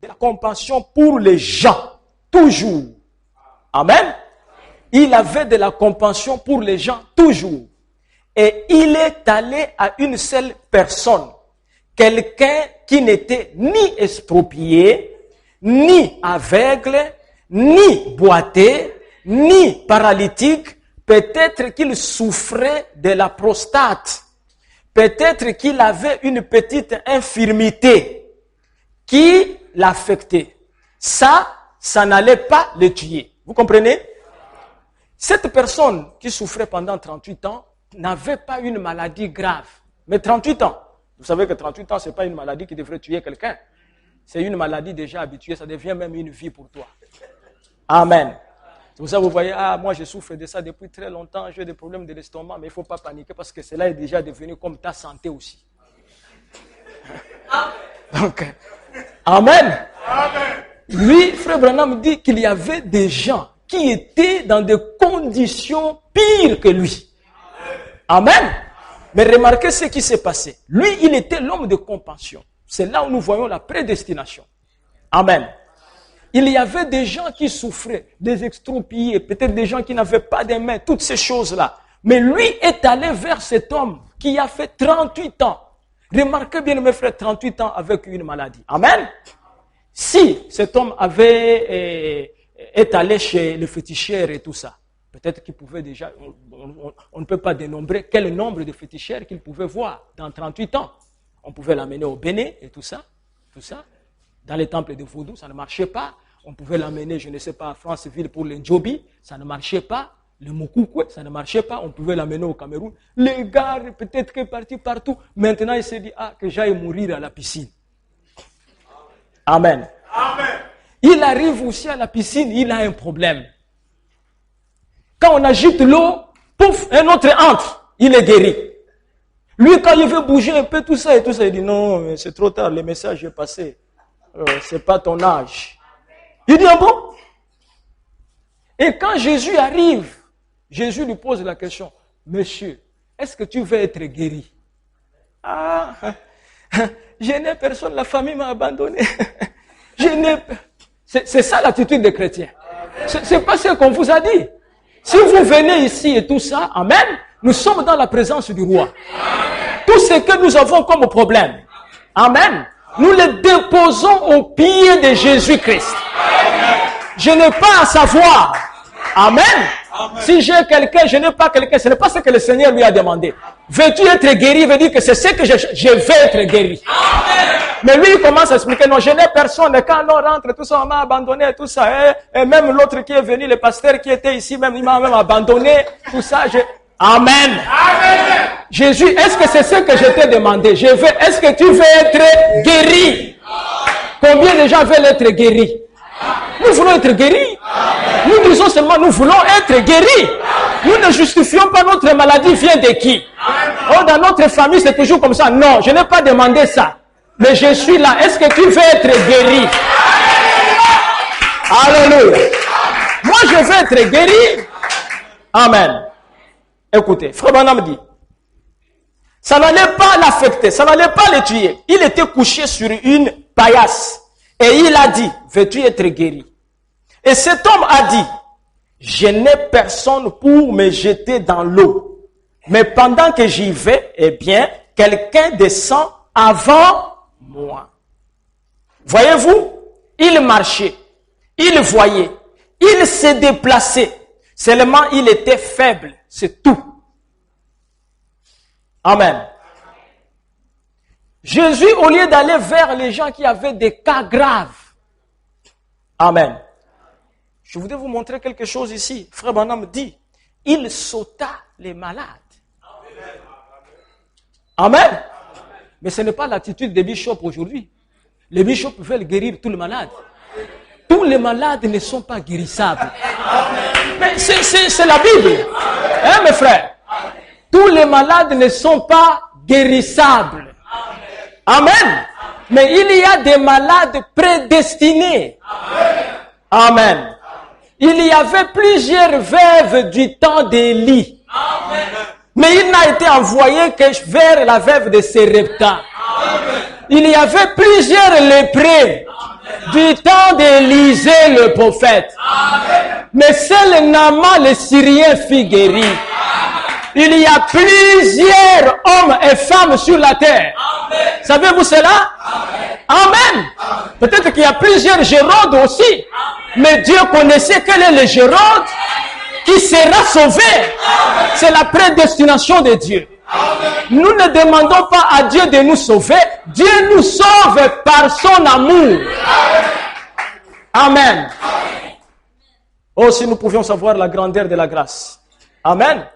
de la compassion pour les gens, toujours. Amen. Il avait de la compassion pour les gens, toujours. Et il est allé à une seule personne, quelqu'un qui n'était ni exproprié, ni aveugle, ni boité, ni paralytique. Peut-être qu'il souffrait de la prostate. Peut-être qu'il avait une petite infirmité qui l'affectait. Ça n'allait pas le tuer. Vous comprenez? Cette personne qui souffrait pendant 38 ans n'avait pas une maladie grave. Mais 38 ans, vous savez que 38 ans, ce n'est pas une maladie qui devrait tuer quelqu'un. C'est une maladie déjà habituée, ça devient même une vie pour toi. Amen. C'est pour ça que vous voyez, moi je souffre de ça depuis très longtemps, j'ai des problèmes de l'estomac, mais il ne faut pas paniquer parce que cela est déjà devenu comme ta santé aussi. Donc, Amen. Amen. Lui, Frère Branham dit qu'il y avait des gens qui étaient dans des conditions pires que lui. Amen. Mais remarquez ce qui s'est passé. Lui, il était l'homme de compassion. C'est là où nous voyons la prédestination. Amen. Il y avait des gens qui souffraient, des extropiés, peut-être des gens qui n'avaient pas de mains, toutes ces choses-là. Mais lui est allé vers cet homme qui a fait 38 ans. Remarquez bien, mes frères, 38 ans avec une maladie. Amen. Si cet homme est allé chez le féticheur et tout ça, peut-être qu'il pouvait déjà, on ne peut pas dénombrer quel nombre de féticheurs qu'il pouvait voir dans 38 ans. On pouvait l'amener au Bénin et tout ça. Dans les temples de Vaudou, ça ne marchait pas. On pouvait l'amener, je ne sais pas, à Franceville pour les Njobi, ça ne marchait pas. Le Mukukwe, ça ne marchait pas. On pouvait l'amener au Cameroun. Les gars, peut-être qu'il est parti partout. Maintenant, il s'est dit, que j'aille mourir à la piscine. Amen. Amen. Il arrive aussi à la piscine, il a un problème. Quand on agite l'eau, pouf, un autre entre, il est guéri. Lui, quand il veut bouger un peu, tout ça, il dit, non, c'est trop tard, le message est passé. C'est pas ton âge. Il dit, ah bon? Et quand Jésus arrive, Jésus lui pose la question, monsieur, est-ce que tu veux être guéri? Je n'ai personne, la famille m'a abandonné. C'est ça l'attitude des chrétiens. C'est pas ce qu'on vous a dit. Si vous venez ici et tout ça, amen, nous sommes dans la présence du roi. Amen. Tout ce que nous avons comme problème, amen, nous les déposons aux pieds de Jésus-Christ. Je n'ai pas à savoir, amen, si j'ai quelqu'un, je n'ai pas quelqu'un, ce n'est pas ce que le Seigneur lui a demandé. Veux-tu être guéri? Il veut dire que c'est ce que je veux être guéri. Amen. Mais lui, il commence à expliquer, non, je n'ai personne. Et quand on rentre, tout ça, on m'a abandonné, tout ça. Et même l'autre qui est venu, le pasteur qui était ici, même, il m'a même abandonné, tout ça. Amen. Amen. Jésus, est-ce que c'est ce que je t'ai demandé? Est-ce que tu veux être guéri? Combien de gens veulent être guéris? Nous voulons être guéris. Nous disons seulement, nous voulons être guéris. Nous ne justifions pas notre maladie vient de qui? Oh, dans notre famille, c'est toujours comme ça. Non, je n'ai pas demandé ça. Mais je suis là. Est-ce que tu veux être guéri? Alléluia. Moi, je veux être guéri. Amen. Écoutez, Frère Branham dit, ça n'allait pas l'affecter, ça n'allait pas le tuer. Il était couché sur une paillasse. Et il a dit, veux-tu être guéri? Et cet homme a dit, je n'ai personne pour me jeter dans l'eau. Mais pendant que j'y vais, eh bien, quelqu'un descend avant moi. Voyez-vous, il marchait, il voyait, il se déplaçait. Seulement, il était faible, c'est tout. Amen. Jésus, au lieu d'aller vers les gens qui avaient des cas graves, amen. Je voudrais vous montrer quelque chose ici. Frère Branham dit, il sauta les malades. Amen. Mais ce n'est pas l'attitude des bishops aujourd'hui. Les bishops veulent guérir tous les malades. Tous les malades ne sont pas guérissables. Mais c'est la Bible. Hein, mes frères? Tous les malades ne sont pas guérissables. Amen. Mais il y a des malades prédestinés. Amen. Il y avait plusieurs veuves du temps d'Élie. Mais il n'a été envoyé que vers la veuve de Sarepta. Il y avait plusieurs lépreux. Du temps d'Élisée le prophète. Mais seul Naaman le Syrien fut guéri. Il y a plusieurs hommes et femmes sur la terre. Savez-vous cela? Amen. Peut-être qu'il y a plusieurs Hérode aussi. Mais Dieu connaissait quel est le Hérode qui sera sauvé. C'est la prédestination de Dieu. Nous ne demandons pas à Dieu de nous sauver. Dieu nous sauve par son amour. Amen. Oh, si nous pouvions savoir la grandeur de la grâce. Amen.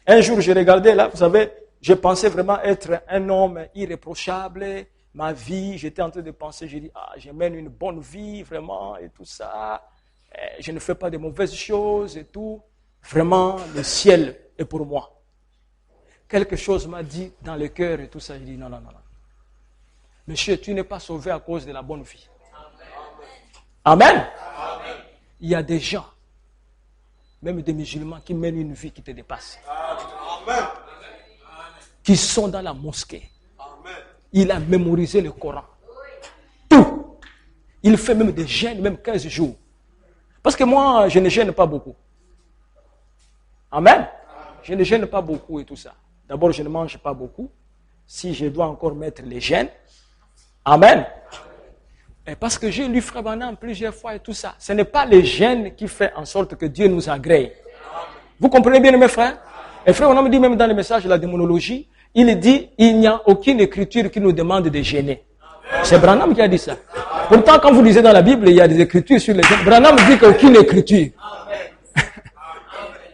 Un jour, je regardais là, vous savez, je pensais vraiment être un homme irréprochable. Ma vie, j'étais en train de penser, j'ai dit, je mène une bonne vie, vraiment, et tout ça. Je ne fais pas de mauvaises choses et tout. Vraiment, le ciel est pour moi. Quelque chose m'a dit dans le cœur et tout ça. J'ai dit, non. Monsieur, tu n'es pas sauvé à cause de la bonne vie. Amen. Il y a des gens, même des musulmans, qui mènent une vie qui te dépasse. Amen. Qui sont dans la mosquée. Amen. Il a mémorisé le Coran. Tout. Il fait même des jeûnes, même 15 jours. Parce que moi, je ne gêne pas beaucoup. Amen. Je ne gêne pas beaucoup et tout ça. D'abord, je ne mange pas beaucoup. Si je dois encore mettre les gènes. Amen. Et parce que j'ai lu Frère Branham plusieurs fois et tout ça. Ce n'est pas les gènes qui fait en sorte que Dieu nous agrée. Vous comprenez bien, mes frères? Et Frère Branham dit même dans le message de la démonologie, il dit, il n'y a aucune écriture qui nous demande de gêner. C'est Branham qui a dit ça. Pourtant, quand vous lisez dans la Bible, il y a des écritures sur les gènes. Branham dit qu'aucune écriture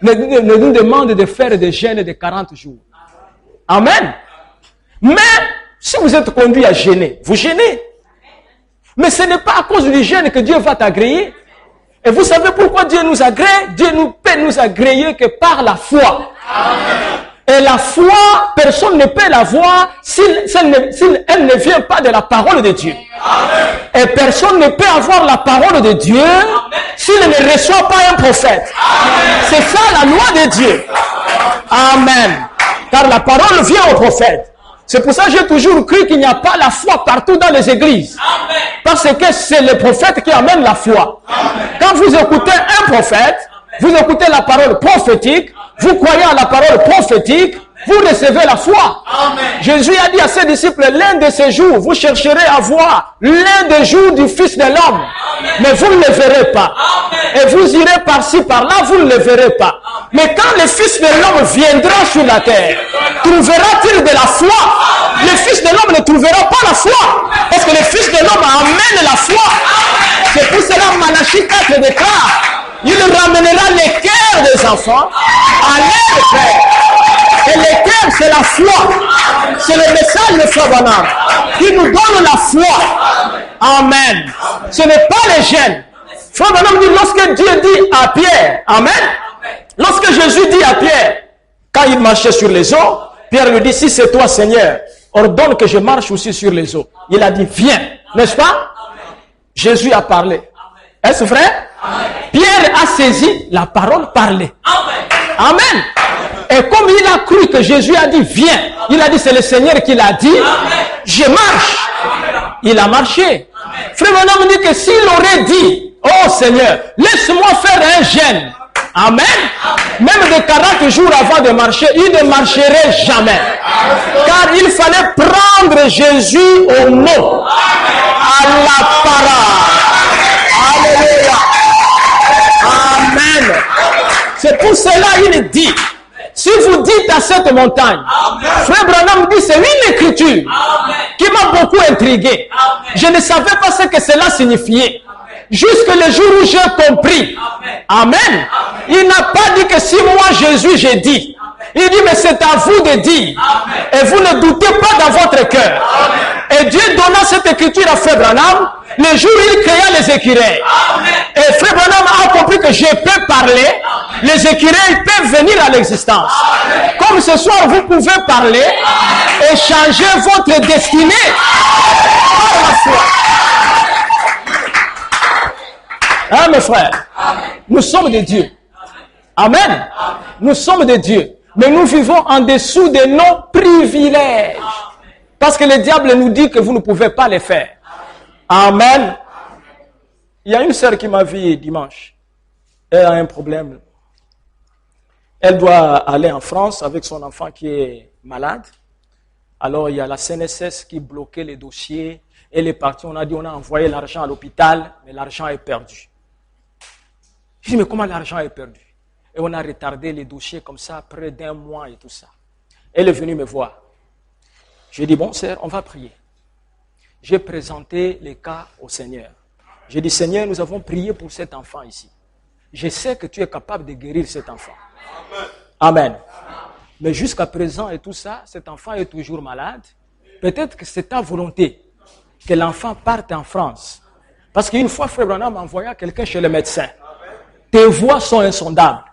ne nous demande de faire des jeûnes de 40 jours. Amen. Mais, si vous êtes conduit à gêner, vous gênez. Mais ce n'est pas à cause du jeûne que Dieu va t'agréer. Et vous savez pourquoi Dieu nous agrée? Dieu ne peut nous agréer que par la foi. Amen. Et la foi, personne ne peut la voir si elle ne vient pas de la parole de Dieu. Amen. Et personne ne peut avoir la parole de Dieu s'il ne reçoit pas un prophète. Amen. C'est ça la loi de Dieu. Amen. Car la parole vient au prophète. C'est pour ça que j'ai toujours cru qu'il n'y a pas la foi partout dans les églises. Amen. Parce que c'est le prophète qui amène la foi. Amen. Quand vous écoutez un prophète, vous écoutez la parole prophétique, vous croyez à la parole prophétique, vous recevez la foi. Amen. Jésus a dit à ses disciples, l'un de ces jours, vous chercherez à voir l'un des jours du Fils de l'homme. Mais vous ne le verrez pas. Amen. Et vous irez par-ci, par-là, vous ne le verrez pas. Amen. Mais quand le Fils de l'homme viendra sur la terre, trouvera-t-il de la foi? Amen. Le Fils de l'homme ne trouvera pas la foi. Parce que le Fils de l'homme amène la foi. C'est pour cela Malachie 4 déclare, il ramènera les cœurs des enfants à leur Père. Et les cœurs, c'est la foi. C'est le message de Frère Branham qui nous donne la foi. Amen. Ce n'est pas les gènes. Frère Branham dit, lorsque Dieu dit à Pierre, Amen. Lorsque Jésus dit à Pierre, quand il marchait sur les eaux, Pierre lui dit, si c'est toi Seigneur, ordonne que je marche aussi sur les eaux. Il a dit, viens. N'est-ce pas? Jésus a parlé. Est-ce vrai? Amen. Pierre a saisi la parole parlée. Amen. Amen. Et comme il a cru que Jésus a dit, viens, il a dit, c'est le Seigneur qui l'a dit, amen. Je marche. Amen. Il a marché. Frère Branham dit que s'il aurait dit, oh Seigneur, laisse-moi faire un jeûne. Amen. Même de 40 jours avant de marcher, il ne marcherait jamais. Car il fallait prendre Jésus au mot. À la parole. Alléluia. Amen. C'est pour cela qu'il dit, si vous dites à cette montagne, Frère Branham dit, c'est une écriture qui m'a beaucoup intrigué. Je ne savais pas ce que cela signifiait. Jusque le jour où j'ai compris. Amen. Il n'a pas dit que si moi Jésus j'ai dit. Il dit, mais c'est à vous de dire. Et vous ne doutez pas dans votre cœur. Et Dieu donna cette écriture à Frère Branham le jour où il créa les écureuils. Et Frère Branham a compris que je peux parler. Les écureuils peuvent venir à l'existence. Comme ce soir, vous pouvez parler et changer votre destinée par la foi. Hein, mes frères? Nous sommes des dieux. Amen. Nous sommes des dieux. Mais nous vivons en dessous de nos privilèges. Parce que le diable nous dit que vous ne pouvez pas les faire. Amen. Il y a une sœur qui m'a vu dimanche. Elle a un problème. Elle doit aller en France avec son enfant qui est malade. Alors, il y a la CNSS qui bloquait les dossiers. Elle est partie, on a dit, on a envoyé l'argent à l'hôpital, mais l'argent est perdu. Je dis, mais comment l'argent est perdu? Et on a retardé les dossiers comme ça, près d'1 mois et tout ça. Elle est venue me voir. J'ai dit, bon, sœur, on va prier. J'ai présenté les cas au Seigneur. J'ai dit, Seigneur, nous avons prié pour cet enfant ici. Je sais que tu es capable de guérir cet enfant. Amen. Mais jusqu'à présent et tout ça, cet enfant est toujours malade. Peut-être que c'est ta volonté que l'enfant parte en France. Parce qu'une fois, Frère Branham envoya quelqu'un chez le médecin. Tes voix sont insondables.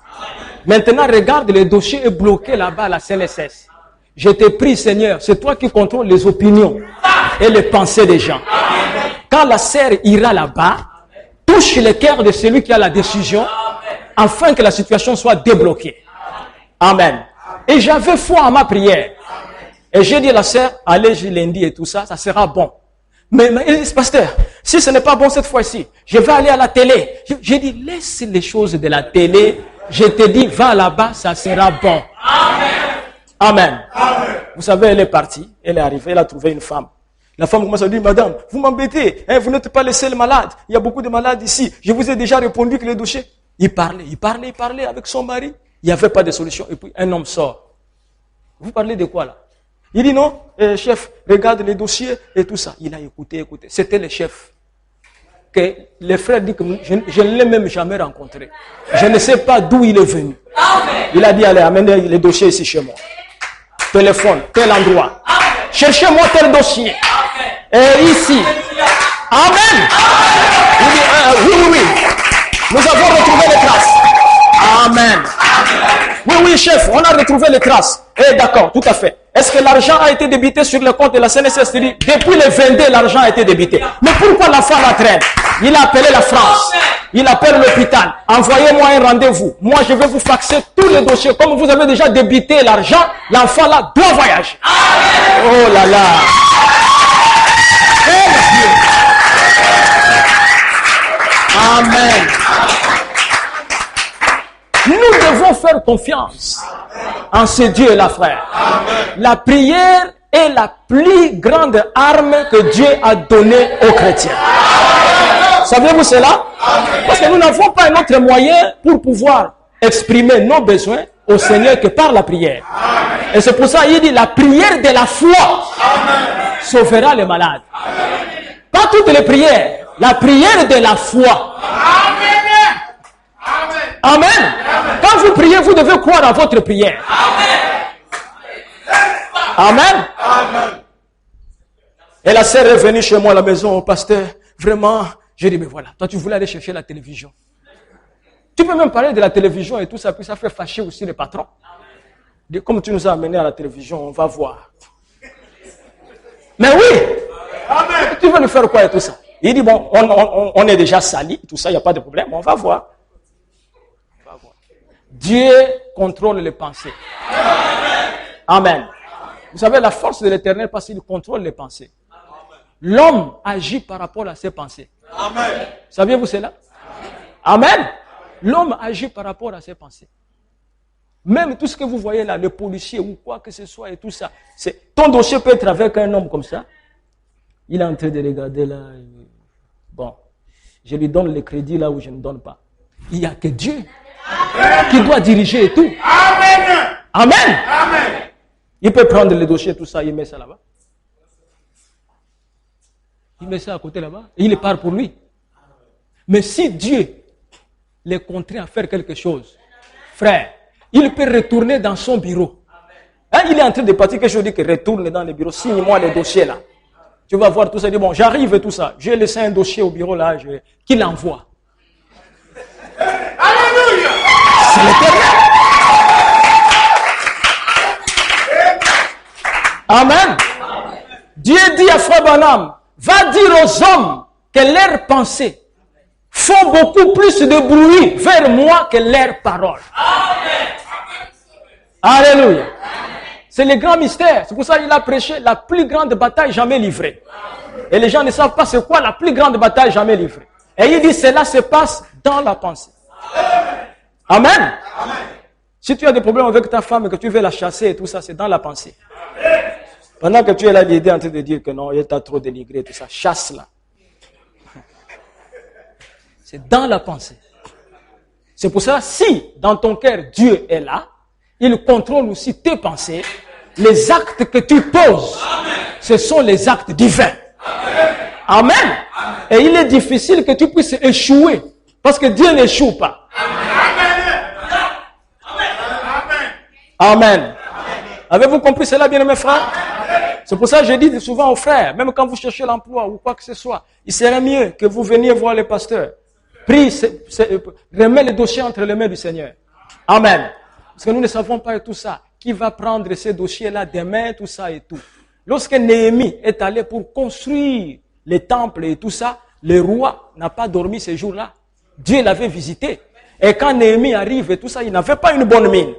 Maintenant, regarde, le dossier est bloqué là-bas à la CNSS. Je te prie, Seigneur, c'est toi qui contrôles les opinions et les pensées des gens. Quand la sœur ira là-bas, touche le cœur de celui qui a la décision, afin que la situation soit débloquée. Amen. Et j'avais foi en ma prière. Et j'ai dit à la sœur, allez lundi et tout ça, ça sera bon. Mais il dit, pasteur, si ce n'est pas bon cette fois-ci, je vais aller à la télé. J'ai dit, laisse les choses de la télé. Je te dis, va là-bas, ça sera bon. Amen. Amen. Amen. Vous savez, elle est partie, elle est arrivée, elle a trouvé une femme. La femme commence à dire, madame, vous m'embêtez, hein, vous n'êtes pas le seul malade. Il y a beaucoup de malades ici. Je vous ai déjà répondu que les dossiers. Il parlait avec son mari. Il n'y avait pas de solution. Et puis un homme sort. Vous parlez de quoi là? Il dit non, chef, regarde les dossiers et tout ça. Il a écouté. C'était le chef. Que le frère dit que je ne l'ai même jamais rencontré. Je ne sais pas d'où il est venu. Il a dit, allez, amenez les dossiers ici chez moi. Téléphone, tel endroit. Cherchez-moi tel dossier. Et ici. Amen. Il dit, oui. Nous avons retrouvé les traces. Amen. Oui, chef, on a retrouvé les traces. D'accord, tout à fait. Est-ce que l'argent a été débité sur le compte de la CNSS? Depuis le 22, l'argent a été débité. Mais pourquoi l'enfant la traîne? Il a appelé la France. Il appelle l'hôpital. Envoyez-moi un rendez-vous. Moi, je vais vous faxer tous les dossiers. Comme vous avez déjà débité l'argent, l'enfant là doit voyager. Oh là là. Amen. Nous devons faire confiance en ce Dieu-là, frère. La prière est la plus grande arme que Dieu a donnée aux chrétiens. Savez-vous cela? Parce que nous n'avons pas un autre moyen pour pouvoir exprimer nos besoins au Seigneur que par la prière. Et c'est pour ça qu'il dit la prière de la foi sauvera les malades. Pas toutes les prières, la prière de la foi. Amen. Quand vous priez, vous devez croire à votre prière. Amen. Et la sœur est venue chez moi à la maison, pasteur, vraiment, j'ai dit, mais voilà, toi tu voulais aller chercher la télévision. Tu peux même parler de la télévision et tout ça, puis ça fait fâcher aussi les patrons. Comme tu nous as amenés à la télévision, on va voir. Mais oui, amen. Tu veux nous faire quoi et tout ça? Il dit, bon, on est déjà sali, tout ça, il n'y a pas de problème, on va voir. Dieu contrôle les pensées. Amen. Vous savez, la force de l'Éternel, parce qu'il contrôle les pensées. L'homme agit par rapport à ses pensées. Amen. Saviez-vous cela? Amen. L'homme agit par rapport à ses pensées. Même tout ce que vous voyez là, le policier ou quoi que ce soit et tout ça, ton dossier peut être avec un homme comme ça. Il est en train de regarder là. Bon, je lui donne le crédit là où je ne donne pas. Il n'y a que Dieu qui doit diriger et tout. Amen. Amen. Amen. Il peut prendre le dossier, tout ça, il met ça là-bas. Il met ça à côté là-bas et il part pour lui. Mais si Dieu les contraint à faire quelque chose, frère, il peut retourner dans son bureau. Hein, il est en train de partir quelque chose, dit que retourne dans le bureau, signe-moi les dossiers là. Tu vas voir tout ça, il dit bon, j'arrive et tout ça. J'ai laissé un dossier au bureau là, qu'il envoie. Alléluia! C'est l'Éternel. Amen. Dieu dit à Frère Branham, va dire aux hommes que leurs pensées font beaucoup plus de bruit vers moi que leurs paroles. Amen. Alléluia. C'est le grand mystère. C'est pour ça qu'il a prêché la plus grande bataille jamais livrée. Et les gens ne savent pas c'est quoi la plus grande bataille jamais livrée. Et il dit, cela se passe dans la pensée. Amen. Si tu as des problèmes avec ta femme et que tu veux la chasser et tout ça, c'est dans la pensée. Pendant que tu es là, l'idée en train de dire que non, elle t'a trop dénigré, tout ça, chasse-la. C'est dans la pensée. C'est pour ça, si dans ton cœur Dieu est là, il contrôle aussi tes pensées, les actes que tu poses, ce sont les actes divins. Amen. Et il est difficile que tu puisses échouer, parce que Dieu n'échoue pas. Amen. Avez-vous compris cela, bien-aimés frères? C'est pour ça que je dis souvent aux frères, même quand vous cherchez l'emploi ou quoi que ce soit, il serait mieux que vous veniez voir les pasteurs. Prie, remets le dossier entre les mains du Seigneur. Amen. Parce que nous ne savons pas tout ça. Qui va prendre ces dossiers-là demain, tout ça et tout. Lorsque Néhémie est allé pour construire les temples et tout ça, le roi n'a pas dormi ces jours-là. Dieu l'avait visité. Et quand Néhémie arrive et tout ça, il n'avait pas une bonne mine.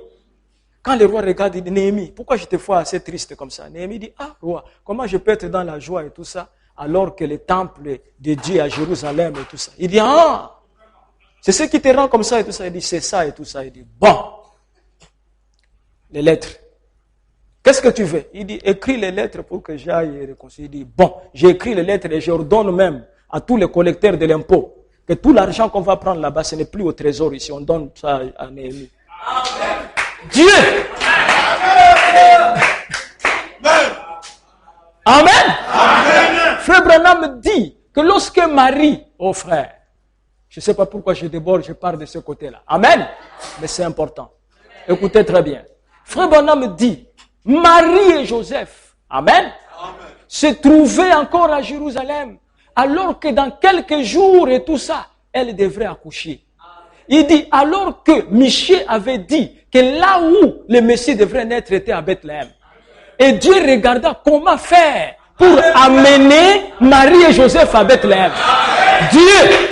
Quand le roi regarde, il dit, Néhémie, pourquoi je te vois assez triste comme ça? Néhémie dit, ah roi, comment je peux être dans la joie et tout ça, alors que le temple de Dieu à Jérusalem et tout ça. Il dit, ah, c'est ce qui te rend comme ça et tout ça. Il dit, c'est ça et tout ça. Il dit, bon, les lettres. Qu'est-ce que tu veux? Il dit, écris les lettres pour que j'aille réconcilier. Il dit, bon, j'ai écrit les lettres et j'ordonne même à tous les collecteurs de l'impôt que tout l'argent qu'on va prendre là-bas, ce n'est plus au trésor ici. On donne ça à Néhémie. Dieu. Amen. Amen. Frère Branham dit que lorsque Marie, oh frère, je ne sais pas pourquoi je déborde, je pars de ce côté-là. Amen. Mais c'est important. Écoutez très bien. Frère Branham dit, Marie et Joseph, amen, se trouvaient encore à Jérusalem, alors que dans quelques jours et tout ça, elle devrait accoucher. Il dit, alors que Michée avait dit que là où le Messie devrait naître était à Bethléem. Et Dieu regarda comment faire pour amener Marie et Joseph à Bethléem. Dieu,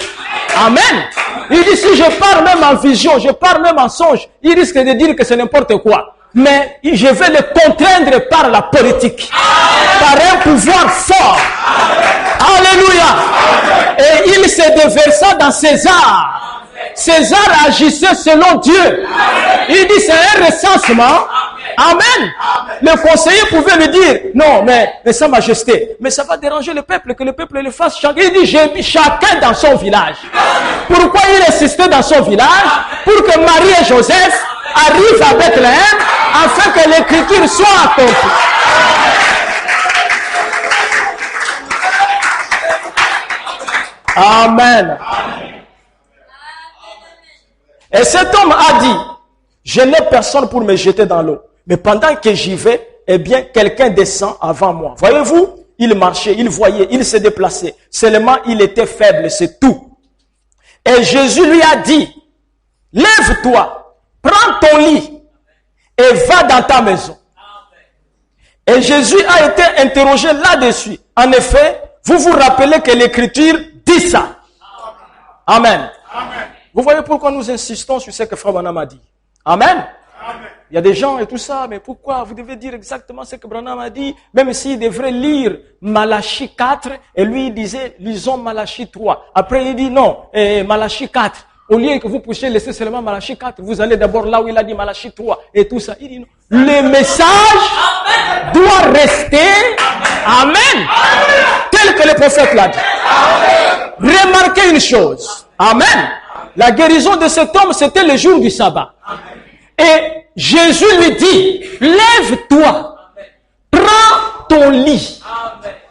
amen. Il dit, si je pars même en vision, je pars même en songe, il risque de dire que c'est n'importe quoi. Mais je vais le contraindre par la politique, par un pouvoir fort. Alléluia. Et il se déversa dans César. César agissait selon Dieu. Il dit, c'est un recensement. Amen. Le conseiller pouvait lui dire, non, mais sa majesté, mais ça va déranger le peuple, que le peuple le fasse chacun. Il dit, j'ai mis chacun dans son village. Pourquoi il insistait dans son village? Pour que Marie et Joseph arrivent à Bethléem, afin que l'écriture soit accomplie. Amen. Et cet homme a dit, je n'ai personne pour me jeter dans l'eau. Mais pendant que j'y vais, eh bien, quelqu'un descend avant moi. Voyez-vous, il marchait, il voyait, il se déplaçait. Seulement, il était faible, c'est tout. Et Jésus lui a dit, lève-toi, prends ton lit et va dans ta maison. Et Jésus a été interrogé là-dessus. En effet, vous vous rappelez que l'Écriture dit ça. Amen. Amen. Vous voyez pourquoi nous insistons sur ce que Frère Branham a dit. Amen. Amen. Il y a des gens et tout ça, mais pourquoi vous devez dire exactement ce que Branham a dit, même s'il devrait lire Malachie 4, et lui il disait, lisons Malachie 3. Après il dit non, Malachie 4. Au lieu que vous puissiez laisser seulement Malachie 4, vous allez d'abord là où il a dit Malachie 3 et tout ça. Il dit non. Le message doit rester, amen, tel que le prophète l'a dit. Remarquez une chose, amen. La guérison de cet homme, c'était le jour du sabbat. Et Jésus lui dit, lève-toi, prends ton lit.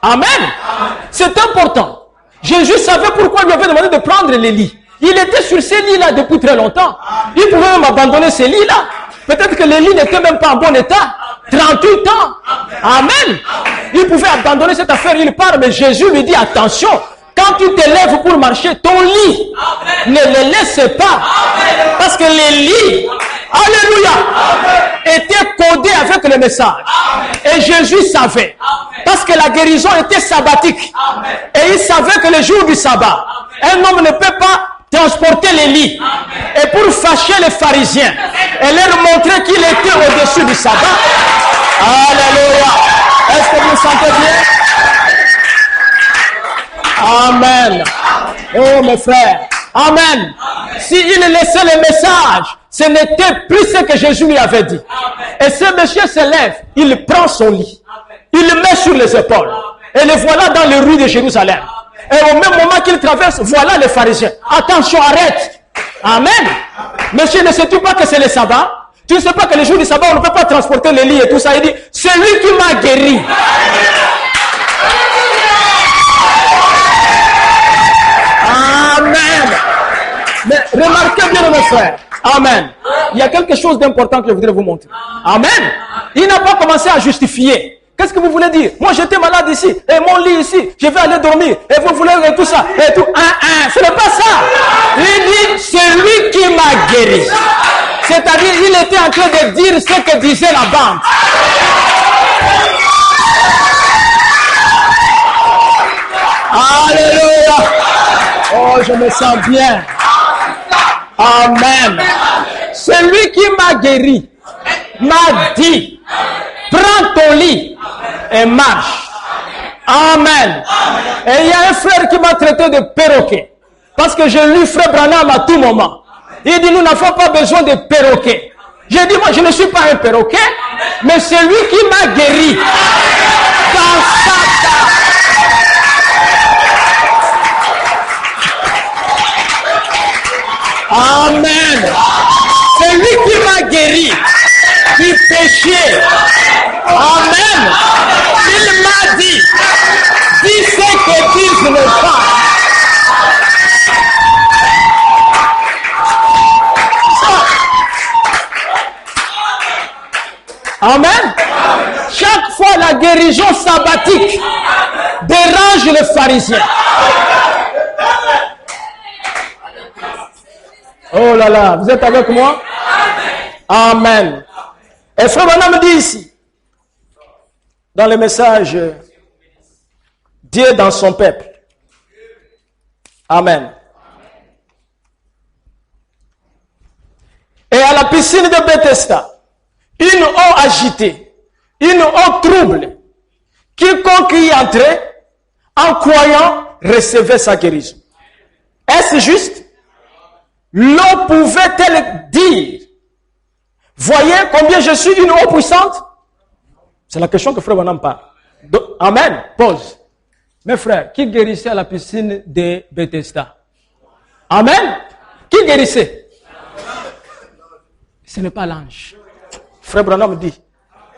Amen. C'est important. Jésus savait pourquoi il lui avait demandé de prendre les lits. Il était sur ces lits-là depuis très longtemps. Il pouvait même abandonner ces lits-là. Peut-être que les lits n'étaient même pas en bon état. 38 ans. Amen. Il pouvait abandonner cette affaire, il part, mais Jésus lui dit, attention, quand tu te lèves pour marcher, ton lit, ne le laisse pas. Parce que les lits, alléluia, étaient codés avec le message. Et Jésus savait. Parce que la guérison était sabbatique. Et il savait que le jour du sabbat, un homme ne peut pas transporter les lits. Et pour fâcher les pharisiens et leur montrer qu'il était au-dessus du sabbat. Alléluia. Est-ce que vous sentez bien? Amen. Oh mes frères. Amen. S'il laissait le message, ce n'était plus ce que Jésus lui avait dit. Et ce monsieur se lève, il prend son lit, il le met sur les épaules. Et le voilà dans les rues de Jérusalem. Et au même moment qu'il traverse, voilà les pharisiens. Attention, arrête. Amen. Monsieur, ne sais-tu pas que c'est le sabbat? Tu ne sais pas que le jour du sabbat, on ne peut pas transporter les lits et tout ça. Il dit, c'est lui qui m'a guéri. Amen. Mais remarquez bien mes frères. Amen. Il y a quelque chose d'important que je voudrais vous montrer. Amen. Il n'a pas commencé à justifier. Qu'est-ce que vous voulez dire? Moi j'étais malade ici, et mon lit ici, je vais aller dormir, et vous voulez et tout ça, et tout. Ce n'est pas ça. Il dit, c'est lui qui m'a guéri. C'est-à-dire, il était en train de dire ce que disait la bande. Alléluia. Oh, je me sens bien. Amen. Celui qui m'a guéri m'a dit, prends ton lit et marche. Amen. Et il y a un frère qui m'a traité de perroquet. Parce que j'ai lu frère Branham à tout moment. Il dit, nous n'avons pas besoin de perroquet. J'ai dit, moi je ne suis pas un perroquet, mais c'est lui qui m'a guéri. Dans sa Amen. C'est lui qui m'a guéri du péché. Amen. Il m'a dit, dis ce que disent les femmes. Amen. Chaque fois la guérison sabbatique dérange les pharisiens. Oh là là, vous êtes avec moi? Amen. Et frère Branham dit ici, dans le message, Dieu dans son peuple. Amen. Et à la piscine de Bethesda, une eau agitée, une eau trouble, quiconque y entrait, en croyant, recevait sa guérison. Est-ce juste? L'eau pouvait-elle dire, voyez combien je suis une eau puissante? C'est la question que frère Branham parle. Amen. Pause. Mes frères, qui guérissait à la piscine de Bethesda? Amen. Qui guérissait? Ce n'est pas l'ange. Frère Branham dit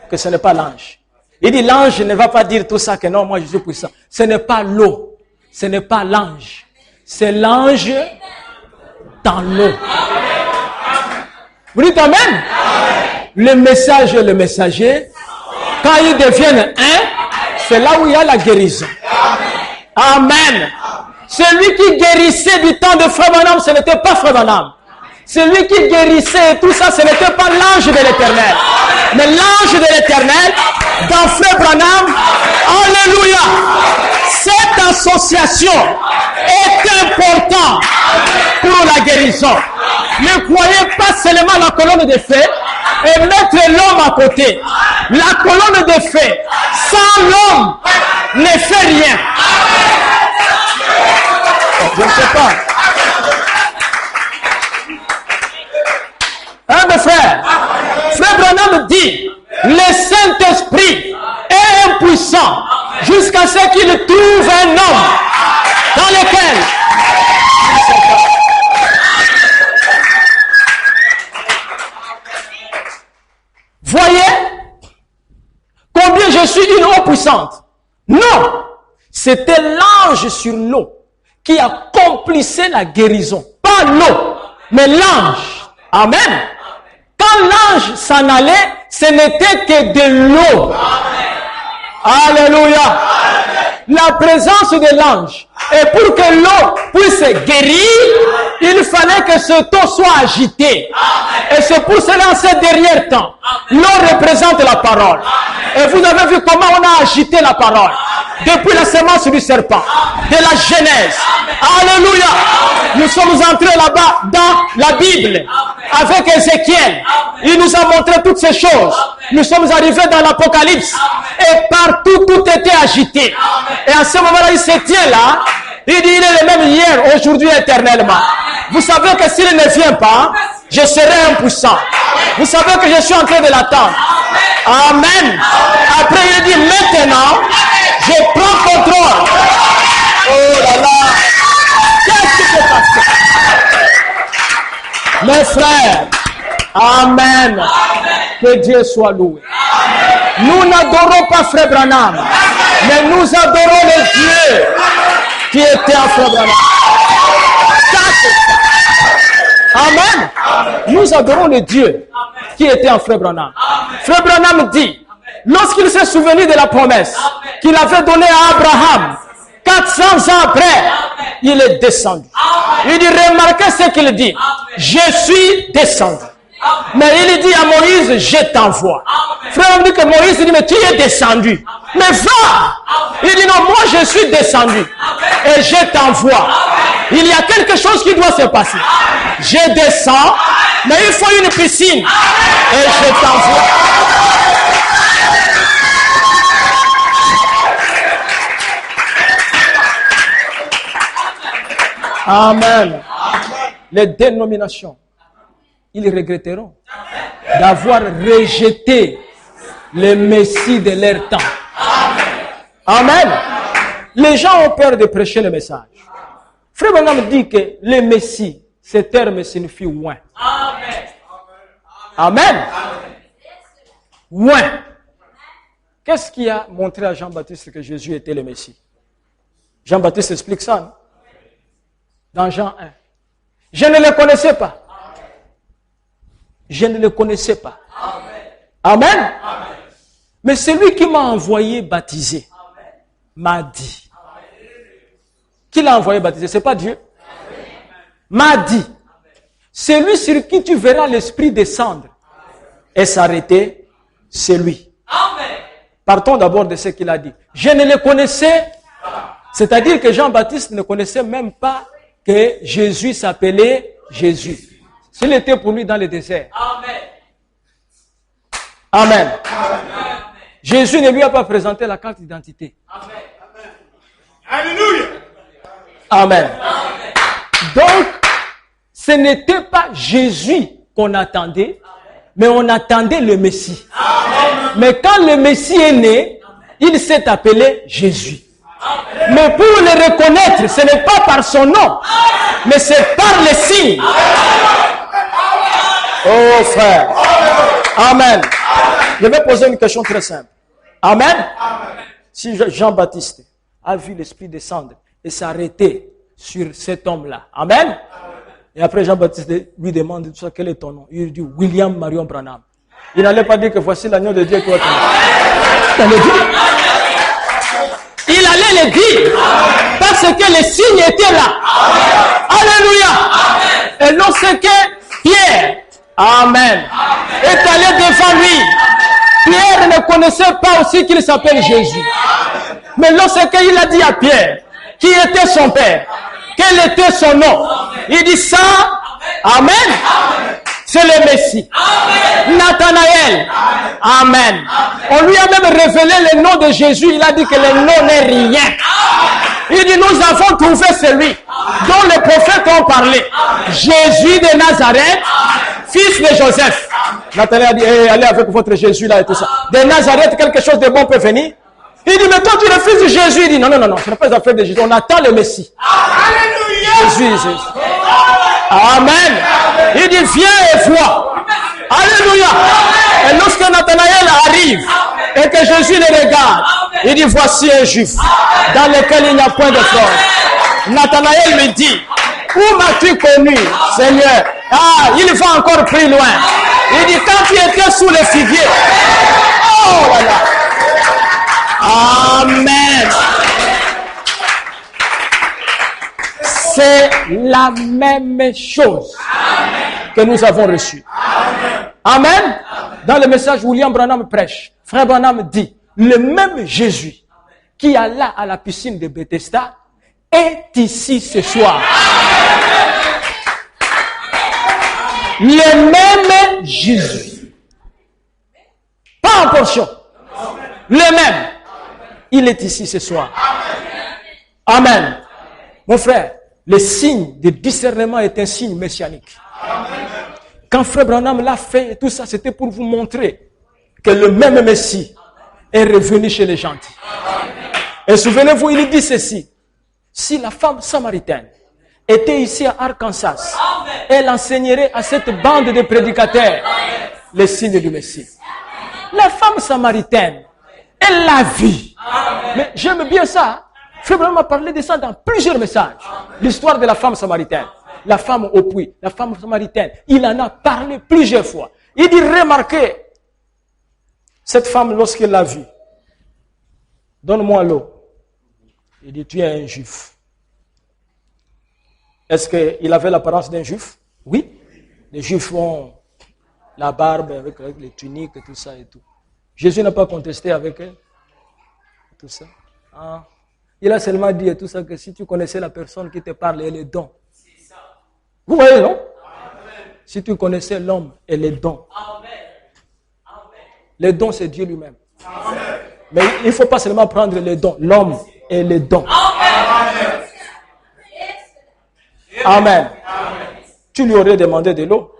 que ce n'est pas l'ange. Il dit l'ange ne va pas dire tout ça que non, moi je suis puissant. Ce n'est pas l'eau. Ce n'est pas l'ange. C'est l'ange dans l'eau. Vous dites amen? Le message et le messager, quand ils deviennent un, c'est là où il y a la guérison. Amen. Celui qui guérissait du temps de frère Branham, ce n'était pas frère Branham. Celui qui guérissait et tout ça, ce n'était pas l'ange de l'Éternel. Mais l'ange de l'Éternel, dans frère Branham, alléluia. Cette association est importante pour la guérison. Ne croyez pas seulement la colonne de feu et mettre l'homme à côté. La colonne de feu, sans l'homme, ne fait rien. Je ne sais pas. Hein, mes frères? Frère Branham dit, le Saint-Esprit est impuissant jusqu'à ce qu'il trouve un homme dans lequel voyez combien je suis une eau puissante. Non, c'était l'ange sur l'eau qui accomplissait la guérison. Pas l'eau, mais l'ange. Amen. Quand l'ange s'en allait, ce n'était que de l'eau. Alléluia. La présence de l'ange. Et pour que l'eau puisse guérir, il fallait que ce eau soit agité. Et c'est pour cela, en ce dernier temps, l'eau représente la parole. Et vous avez vu comment on a agité la parole. Depuis la semence du serpent, de la Genèse. Alléluia. Nous sommes entrés là-bas dans la Bible avec Ézéchiel. Il nous a montré toutes ces choses. Nous sommes arrivés dans l'Apocalypse et partout tout était agité. Et à ce moment-là, il se tient là Il dit, il est le même hier, aujourd'hui, éternellement. Vous savez que s'il ne vient pas, je serai impuissant. Vous savez que je suis en train de l'attendre. Amen. Après, il dit, maintenant, je prends contrôle. Oh là là. Qu'est-ce qui s'est passé? Mes frères, amen. Que Dieu soit loué. Nous n'adorons pas Frère Branham, mais nous adorons le Dieu qui était en Frère Branham. Ça, c'est ça. Amen. Nous adorons le Dieu qui était en Frère Branham. Frère Branham dit, lorsqu'il s'est souvenu de la promesse qu'il avait donnée à Abraham, 400 ans après, il est descendu. Il dit, remarquez ce qu'il dit. Je suis descendu. Mais il dit à Moïse, je t'envoie. Frère, on dit que Moïse dit, mais tu es descendu. Mais va. Il dit, non, moi je suis descendu. Et je t'envoie. Il y a quelque chose qui doit se passer. Je descends, mais il faut une piscine. Et je t'envoie. Amen. Les dénominations, ils regretteront d'avoir rejeté le Messie de leur temps. Amen. Les gens ont peur de prêcher le message. Frère Branham dit que le Messie, ce terme signifie loin. Amen. Loin. Qu'est-ce qui a montré à Jean-Baptiste que Jésus était le Messie? Jean-Baptiste explique ça, non? Dans Jean 1. Je ne le connaissais pas. Je ne le connaissais pas. Amen. Amen. Mais celui qui m'a envoyé baptiser m'a dit. Qui l'a envoyé baptiser? Ce n'est pas Dieu. M'a dit. Celui sur qui tu verras l'Esprit descendre et s'arrêter, c'est lui. Partons d'abord de ce qu'il a dit. Je ne le connaissais pas. C'est-à-dire que Jean-Baptiste ne connaissait même pas que Jésus s'appelait Jésus. S'il était pour lui dans le désert. Amen. Jésus ne lui a pas présenté la carte d'identité. Alléluia. Amen. Donc, ce n'était pas Jésus qu'on attendait, mais on attendait le Messie. Mais quand le Messie est né, il s'est appelé Jésus. Mais pour le reconnaître, ce n'est pas par son nom, mais c'est par les signes. Oh frère. Amen. Je vais poser une question très simple. Amen. Si Jean-Baptiste a vu l'Esprit descendre et s'arrêter sur cet homme-là. Amen. Et après Jean-Baptiste lui demande quel est ton nom. Il dit William Marion Branham. Il n'allait pas dire que voici l'agneau de Dieu qui va te Il allait le dire parce que les signes étaient là. Alléluia. Et lorsque Pierre, Amen, est allé devant lui, Pierre ne connaissait pas aussi qu'il s'appelle Jésus. Mais lorsqu'il a dit à Pierre qui était son père, quel était son nom, il dit ça, Amen, c'est le Messie. Nathanaël, Amen. On lui a même révélé le nom de Jésus. Il a dit que le nom n'est rien. Il dit, nous avons trouvé celui dont les prophètes ont parlé. Jésus de Nazareth, fils de Joseph. Nathanaël a dit, allez avec votre Jésus là et tout ça. De Nazareth, quelque chose de bon peut venir. Il dit, mais toi tu es le fils de Jésus. Il dit, non, ce n'est pas l'affaire de Jésus. On attend le Messie. Alléluia. Jésus. Amen. Il dit, viens et vois. Alléluia. Et lorsque Nathanaël arrive et que Jésus le regarde, il dit, voici un juif dans lequel il n'y a point de fraude. Nathanaël me dit, où m'as-tu connu, Seigneur? Ah, il va encore plus loin. Il dit, quand tu étais sous le figuier. Oh, voilà. Amen. C'est la même chose que nous avons reçue. Amen. Dans le message, William Branham prêche. Frère Branham dit, le même Jésus qui alla à la piscine de Bethesda est ici ce soir. Le même Jésus. Pas en portion. Le même. Il est ici ce soir. Amen. Mon frère, le signe de discernement est un signe messianique. Amen. Quand Frère Branham l'a fait et tout ça, c'était pour vous montrer que le même Messie est revenu chez les gentils. Amen. Et souvenez-vous, il dit ceci. Si la femme samaritaine était ici à Arkansas, amen, elle enseignerait à cette bande de prédicateurs les signes du Messie. La femme samaritaine, elle l'a vu. Amen. Mais j'aime bien ça. Frère Branham a parlé de ça dans plusieurs messages. Amen. L'histoire de la femme samaritaine. La femme au puits, la femme samaritaine. Il en a parlé plusieurs fois. Il dit, remarquez, cette femme, lorsqu'elle l'a vue, donne-moi l'eau. Il dit, tu es un juif. Est-ce qu'il avait l'apparence d'un juif? Oui. Les juifs ont la barbe avec les tuniques et tout ça et tout. Jésus n'a pas contesté avec elle. Tout ça. Ah. Il a seulement dit et tout ça que si tu connaissais la personne qui te parle et les dons. Vous voyez, non? Amen. Si tu connaissais l'homme et les dons. Amen. Les dons, c'est Dieu lui-même. Amen. Mais il ne faut pas seulement prendre les dons, l'homme et les dons. Amen. Amen. Amen. Tu lui aurais demandé de l'eau.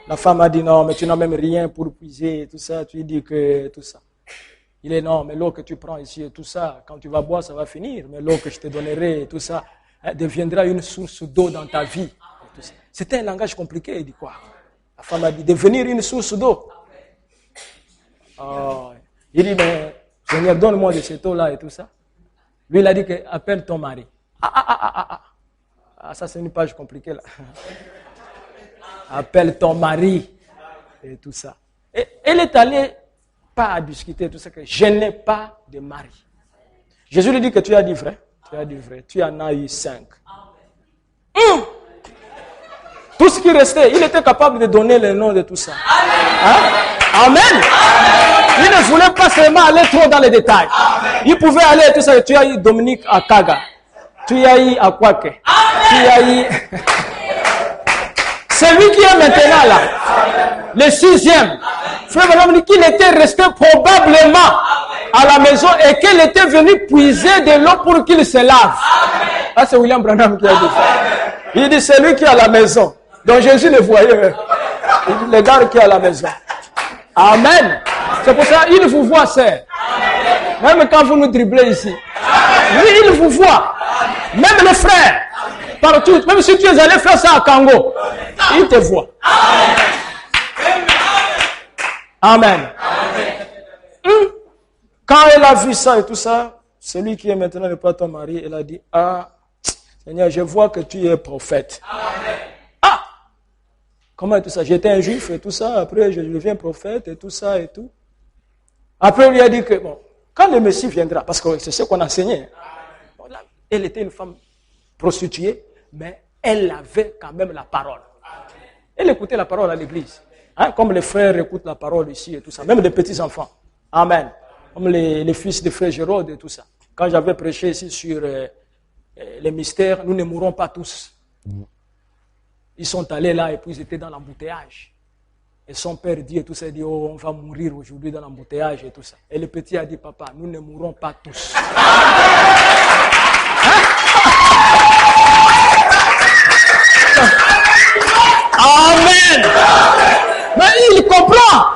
La femme a dit non, mais tu n'as même rien pour puiser et tout ça. Tu lui dis que tout ça. Il est non, mais l'eau que tu prends ici et tout ça, quand tu vas boire, ça va finir. Mais l'eau que je te donnerai et tout ça, deviendra une source d'eau dans ta vie. C'était un langage compliqué, il dit quoi? La femme a dit, devenir une source d'eau. Oh. Il dit, mais Seigneur, donne-moi de cette eau-là et tout ça. Lui, il a dit, que, appelle ton mari. Ah, ça c'est une page compliquée là. Appelle ton mari et tout ça. Et elle est allée, pas à discuter, tout ça, que je n'ai pas de mari. Jésus lui dit que tu as dit vrai. Tu as dit vrai. Tu en as eu 5. Tout ce qui restait, il était capable de donner le nom de tout ça. Hein? Amen. Amen. Il ne voulait pas seulement aller trop dans les détails. Amen. Il pouvait aller tout ça. Tu as eu Dominique à Kaga. Tu as eu à Kwake. Tu as eu... Celui qui est maintenant là, le 6e, Frère Branham dit qu'il était resté probablement à la maison et qu'elle était venue puiser de l'eau pour qu'il se lave. Ah, c'est William Branham qui a dit ça. Il dit, c'est lui qui est à la maison. Donc Jésus le voyait. Il dit, le gars qui est à la maison. Amen. C'est pour ça qu'il vous voit, sœur. Même quand vous nous dribblez ici. Lui, il vous voit. Même les frères. Partout. Même si tu es allé faire ça à Congo. Il te voit. Amen. Quand elle a vu ça et tout ça, celui qui est maintenant le pas ton mari, elle a dit, ah, Seigneur, je vois que tu es prophète. Amen. Ah! Comment tout ça? J'étais un juif et tout ça. Après, je deviens prophète et tout ça et tout. Après, il lui a dit que, bon, quand le Messie viendra, parce que c'est ce qu'on enseignait. Elle était une femme prostituée, mais elle avait quand même la parole. Elle écoutait la parole à l'église. Hein, comme les frères écoutent la parole ici et tout ça. Même les petits-enfants. Amen. Comme les fils de frère Gérard et tout ça. Quand j'avais prêché ici sur... les mystères, nous ne mourrons pas tous. Ils sont allés là et puis ils étaient dans l'embouteillage. Et son père dit et tout ça, il dit, oh, on va mourir aujourd'hui dans l'embouteillage et tout ça. Et le petit a dit, papa, nous ne mourrons pas tous. Amen. Mais il comprend.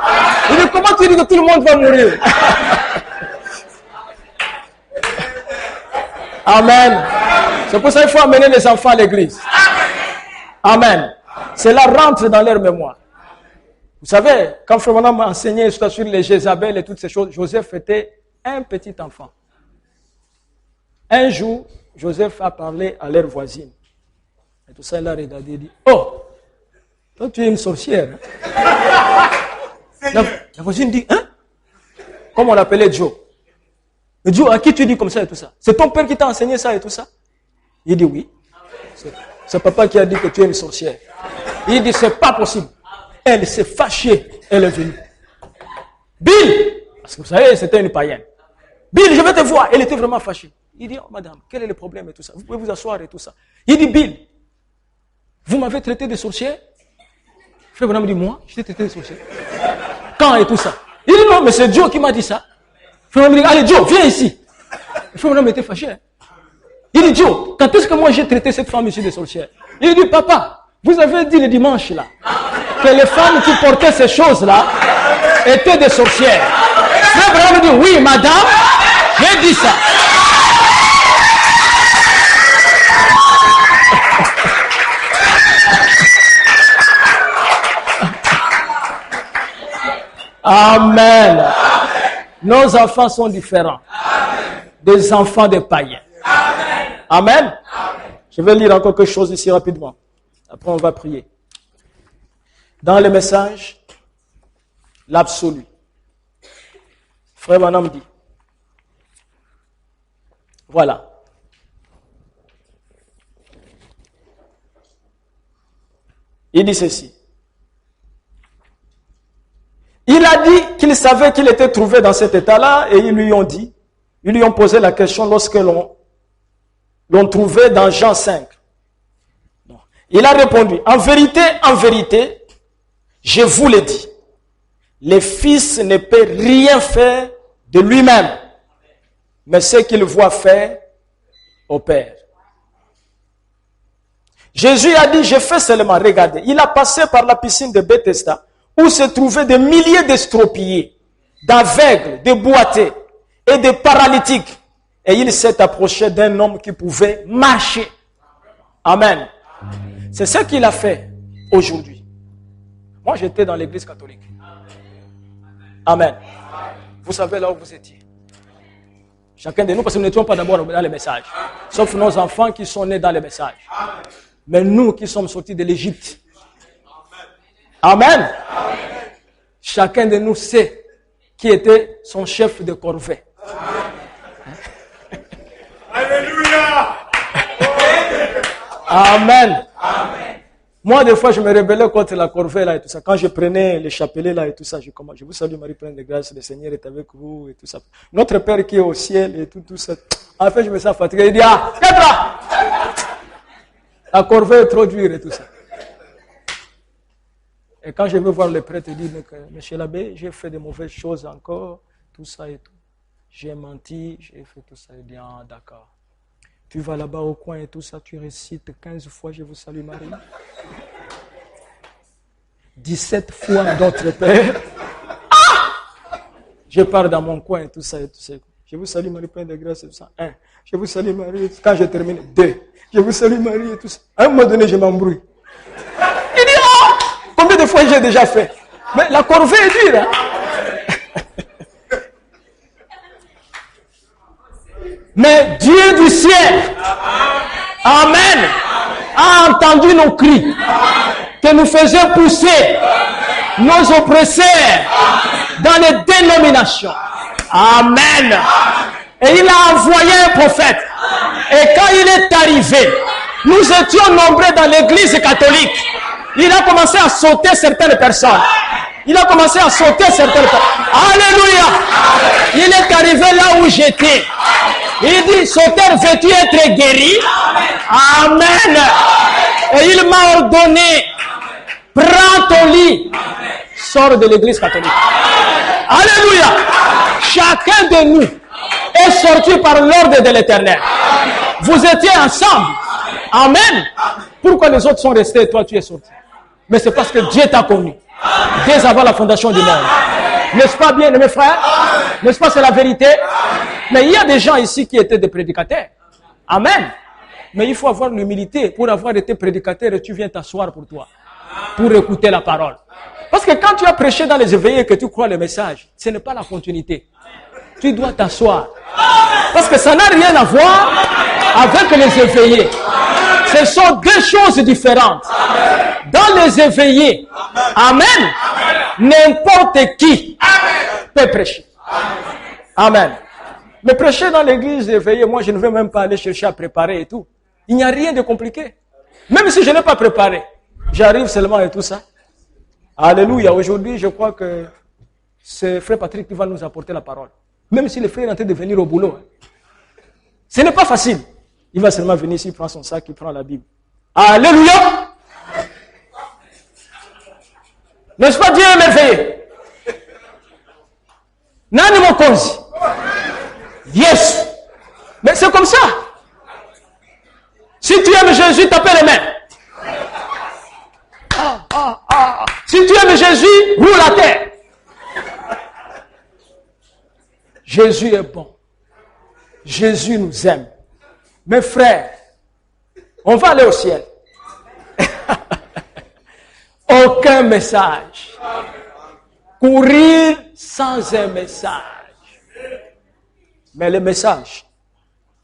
Il dit, comment tu dis que tout le monde va mourir? Amen. C'est pour ça qu'il faut amener les enfants à l'église. Amen. Cela rentre dans leur mémoire. Vous savez, quand Frère Branham m'a enseigné sur les Jézabel et toutes ces choses, Joseph était un petit enfant. Un jour, Joseph a parlé à leur voisine. Et tout ça, il a regardé et dit, oh, toi tu es une sorcière. La voisine dit, hein? Comme on l'appelait Joe. Mais Joe, à qui tu dis comme ça et tout ça? C'est ton père qui t'a enseigné ça et tout ça? Il dit oui. C'est papa qui a dit que tu es une sorcière. Il dit, c'est pas possible. Elle s'est fâchée. Elle est venue. Bill! Parce que vous savez, c'était une païenne. Bill, je vais te voir. Elle était vraiment fâchée. Il dit, oh madame, quel est le problème et tout ça? Vous pouvez vous asseoir et tout ça. Il dit, Bill, vous m'avez traité de sorcière? Frère Branham dit, moi, je t'ai traité de sorcière. Quand et tout ça? Il dit, non, mais c'est Joe qui m'a dit ça. Frère Branham dit, allez Joe, viens ici. Frère Branham était fâché. Hein? Il dit, Joe, quand est-ce que moi j'ai traité cette femme ici de sorcière? Il dit, papa, vous avez dit le dimanche là, que les femmes qui portaient ces choses-là étaient des sorcières. Frère Branham dit, oui, madame, j'ai dit ça. Amen. Nos enfants sont différents des enfants des païens. Amen. Je vais lire encore quelque chose ici rapidement. Après, on va prier. Dans le message, l'absolu. Frère Branham dit, voilà. Il dit ceci. Il a dit qu'il savait qu'il était trouvé dans cet état-là et ils lui ont dit, ils lui ont posé la question lorsque l'on trouvait dans Jean 5. Il a répondu, en vérité, je vous l'ai dit, le Fils ne peut rien faire de lui-même, mais ce qu'il voit faire au Père. Jésus a dit, je fais seulement, regardez, il a passé par la piscine de Bethesda, où se trouvaient des milliers d'estropiés, d'aveugles, de boités et de paralytiques. Et il s'est approché d'un homme qui pouvait marcher. Amen. C'est ce qu'il a fait aujourd'hui. Moi, j'étais dans l'église catholique. Amen. Vous savez là où vous étiez. Chacun de nous, parce que nous n'étions pas d'abord dans les messages. Sauf nos enfants qui sont nés dans les messages. Mais nous qui sommes sortis de l'Égypte. Amen. Chacun de nous sait qui était son chef de corvée. Alléluia. Amen. Moi, des fois, je me rébellais contre la corvée là et tout ça. Quand je prenais les chapelets là et tout ça, je vous salue Marie, pleine de grâce, le Seigneur est avec vous et tout ça. Notre Père qui est au ciel et tout ça. En fait, je me sens fatigué. Il dit, ah, là. La corvée est trop dure et tout ça. Et quand je veux voir le prêtre, il dit, monsieur l'abbé, j'ai fait de mauvaises choses encore, tout ça et tout. J'ai menti, j'ai fait tout ça. Il dit, ah, d'accord. Tu vas là-bas au coin et tout ça, tu récites 15 fois, je vous salue Marie. 17 fois notre Père. Ah! Je pars dans mon coin et tout ça et tout ça. Je vous salue Marie, pleine de grâce et tout ça. 1. Je vous salue Marie. Quand je termine, 2. Je vous salue Marie et tout ça. À un moment donné, je m'embrouille. Il dit, oh! Combien de fois j'ai déjà fait? Mais la corvée est dure. Hein? Mais Dieu du ciel, Amen, a entendu nos cris que nous faisions pousser nos oppresseurs dans les dénominations. Amen. Et il a envoyé un prophète. Et quand il est arrivé, nous étions nombreux dans l'église catholique. Il a commencé à sauter certaines personnes. Il a commencé à sauter certaines personnes. Alléluia. Il est arrivé là où j'étais. Il dit, sauteur, veux-tu être guéri? Amen. Et il m'a ordonné, prends ton lit, sors de l'église catholique. Alléluia. Chacun de nous est sorti par l'ordre de l'Éternel. Vous étiez ensemble. Amen. Pourquoi les autres sont restés et toi tu es sorti? Mais c'est parce que Dieu t'a connu. Dès avant la fondation du monde. N'est-ce pas bien, mes frères? N'est-ce pas, c'est la vérité? Mais il y a des gens ici qui étaient des prédicateurs. Amen. Mais il faut avoir l'humilité pour avoir été prédicateur et tu viens t'asseoir pour toi. Pour écouter la parole. Parce que quand tu as prêché dans les éveillés et que tu crois le message, ce n'est pas la continuité. Tu dois t'asseoir. Parce que ça n'a rien à voir avec les éveillés. Ce sont deux choses différentes. Dans les éveillés, amen, n'importe qui peut prêcher. Amen. Mais prêcher dans l'église éveillée, moi je ne veux même pas aller chercher à préparer et tout. Il n'y a rien de compliqué. Même si je n'ai pas préparé, j'arrive seulement et tout ça. Alléluia. Aujourd'hui, je crois que c'est Frère Patrick qui va nous apporter la parole. Même si le frère est en train de venir au boulot. Ce n'est pas facile. Il va seulement venir ici, il prend son sac, il prend la Bible. Alléluia! N'est-ce pas Dieu est merveilleux? Nani mokonzi? Yes! Mais c'est comme ça. Jésus, tapez les mains. Si tu aimes Jésus, roule la terre. Jésus est bon. Jésus nous aime. Mes frères, on va aller au ciel. Aucun message. Courir sans un message. Mais le message,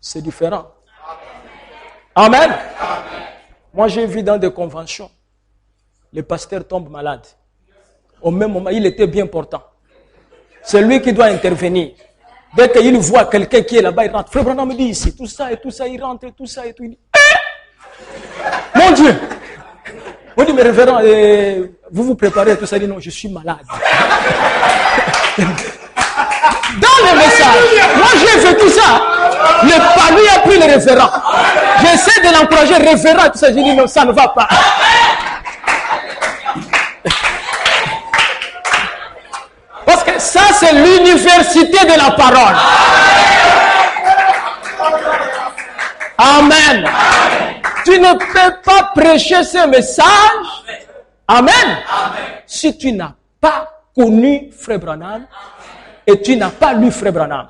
c'est différent. Amen. Moi, j'ai vu dans des conventions, le pasteur tombe malade. Au même moment, il était bien portant. C'est lui qui doit intervenir. Dès qu'il voit quelqu'un qui est là-bas, il rentre. Frère Branham me dit ici, tout ça, il rentre, tout ça et tout. Il dit, mon Dieu! On dit, mais révérend, vous vous préparez, tout ça. Il dit, non, je suis malade. Dans le message, moi j'ai fait tout ça. Le palu a pris le révérend. J'essaie de l'encourager, révérend, tout ça. J'ai dit, non, ça ne va pas. Parce que ça, c'est l'université de la parole. Amen. Tu ne peux pas prêcher ce message. Amen. Si tu n'as pas connu Frère Branham et tu n'as pas lu Frère Branham.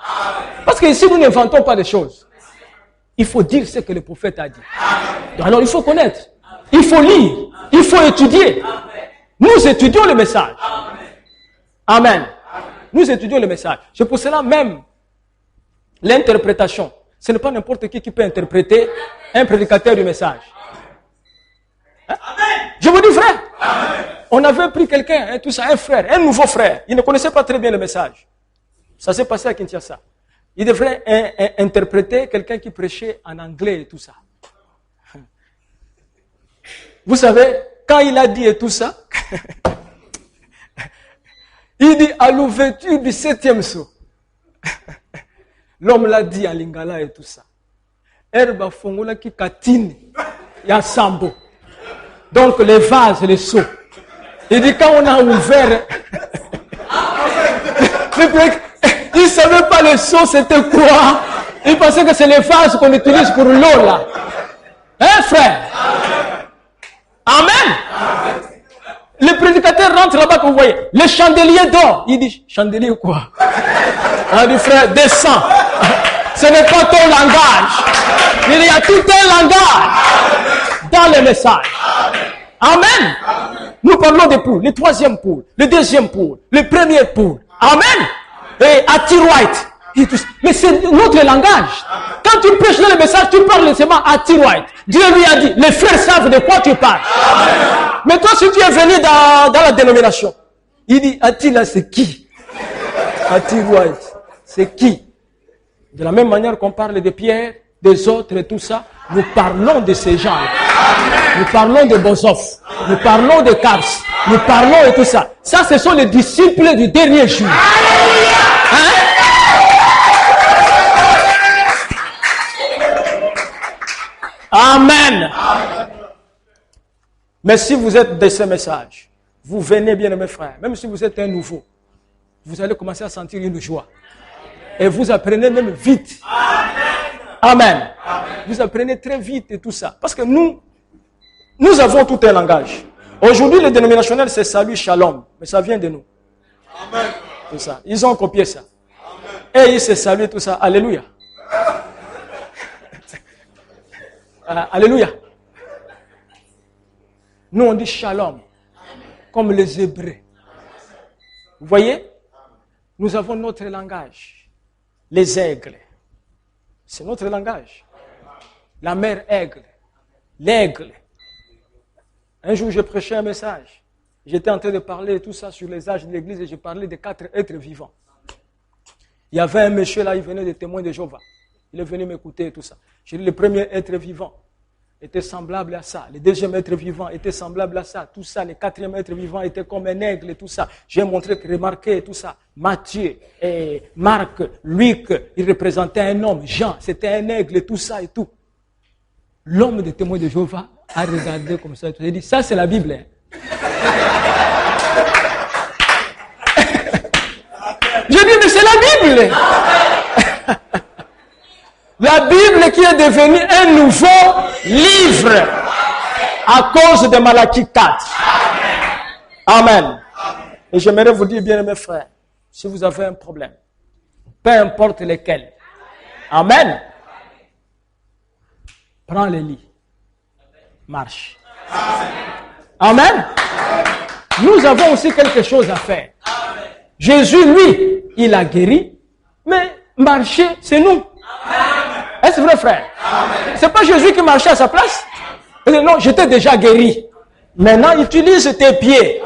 Parce que ici, nous n'inventons pas des choses. Il faut dire ce que le prophète a dit. Alors, il faut connaître. Il faut lire. Il faut étudier. Nous étudions le message. Amen. Nous étudions le message. C'est pour cela même l'interprétation. Ce n'est pas n'importe qui peut interpréter un prédicateur du message. Hein? Je vous dis frère. On avait pris quelqu'un, tout ça, un frère, un nouveau frère. Il ne connaissait pas très bien le message. Ça s'est passé à Kinshasa. Il devrait interpréter quelqu'un qui prêchait en anglais et tout ça. Vous savez, quand il a dit et tout ça, il dit à l'ouverture du 7e saut. L'homme l'a dit à Lingala et tout ça. Herba fongola ki katine ya sambo. Donc les vases, les seaux. Il dit quand on a ouvert, il ne savait pas le seau c'était quoi. Il pensait que c'est les vases qu'on utilise pour l'eau là. Hein frère? Amen. Le prédicateur rentre là-bas que vous voyez. Le chandelier d'or. Il dit, chandelier quoi? On dit, frère, descends. Ce n'est pas ton langage. Il y a tout un langage dans le message. Amen. Nous parlons des poules. Le 3e poule, le 2e poule, le 1er poule. Amen. Et à T-White. Mais c'est notre langage. Quand tu prêches le message, tu parles seulement à T-White. Dieu lui a dit, les frères savent de quoi tu parles. Amen. Mais toi, si tu es venu dans la dénomination, il dit, Attila, c'est qui? T-White, c'est qui? De la même manière qu'on parle de Pierre, des autres et tout ça, nous parlons de ces gens-là. Nous parlons de Bozoff. Nous parlons de Kars. Nous parlons de tout ça. Ça, ce sont les disciples du dernier jour. Hein? Amen. Mais si vous êtes de ce message, vous venez bien mes frères, même si vous êtes un nouveau, vous allez commencer à sentir une joie. Et vous apprenez même vite. Amen. Vous apprenez très vite et tout ça. Parce que nous avons tout un langage. Aujourd'hui, les dénominationnels, c'est salut, shalom. Mais ça vient de nous. Amen. Tout ça. Ils ont copié ça. Amen. Et ils se saluent tout ça. Alléluia. Alléluia. Nous, on dit shalom. Comme les Hébreux. Vous voyez? Nous avons notre langage. Les aigles. C'est notre langage. La mère aigle. L'aigle. Un jour, je prêchais un message. J'étais en train de parler tout ça sur les âges de l'église et je parlais de 4 êtres vivants. Il y avait un monsieur là, il venait des témoins de Jéhovah. Il est venu m'écouter et tout ça. J'ai dit, le premier être vivant était semblable à ça. Le deuxième être vivant était semblable à ça. Tout ça, le 4e être vivant était comme un aigle et tout ça. J'ai montré que, remarquez tout ça. Matthieu, et Marc, Luc, il représentait un homme. Jean, c'était un aigle et tout ça et tout. L'homme des témoins de Jéhovah a regardé comme ça et tout. Il a dit, ça c'est la Bible. Hein. J'ai dit, mais c'est la Bible. La Bible qui est devenue un nouveau livre à cause de Malachie 4. Amen. Et j'aimerais vous dire, bien mes frères, si vous avez un problème, peu importe lequel, amen, prends le lit, marche. Amen. Nous avons aussi quelque chose à faire. Jésus, lui, il a guéri, mais marcher, c'est nous. Est-ce vrai, frère? C'est pas Jésus qui marchait à sa place? Non, j'étais déjà guéri. Maintenant, utilise tes pieds.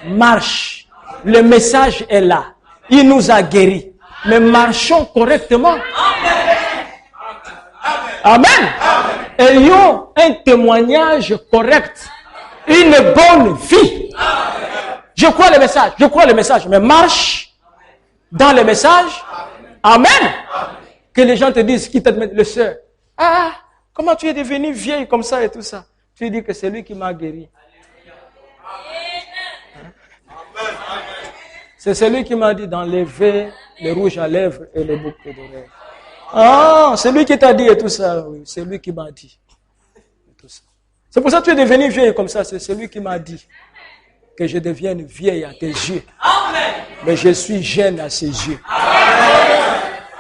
Marche. Le message est là. Il nous a guéris. Mais marchons correctement. Amen. Ayons un témoignage correct. Une bonne vie. Je crois le message. Mais marche dans le message. Amen. Que les gens te disent, qui t'admettent, le soeur. Ah, comment tu es devenue vieille comme ça et tout ça? Tu dis que c'est lui qui m'a guéri. C'est celui qui m'a dit d'enlever le rouge à lèvres et les boucles d'oreilles. Ah, c'est lui qui t'a dit et tout ça. Oui, c'est lui qui m'a dit. C'est pour ça que tu es devenue vieille comme ça. C'est celui qui m'a dit que je devienne vieille à tes yeux. Mais je suis jeune à ses yeux.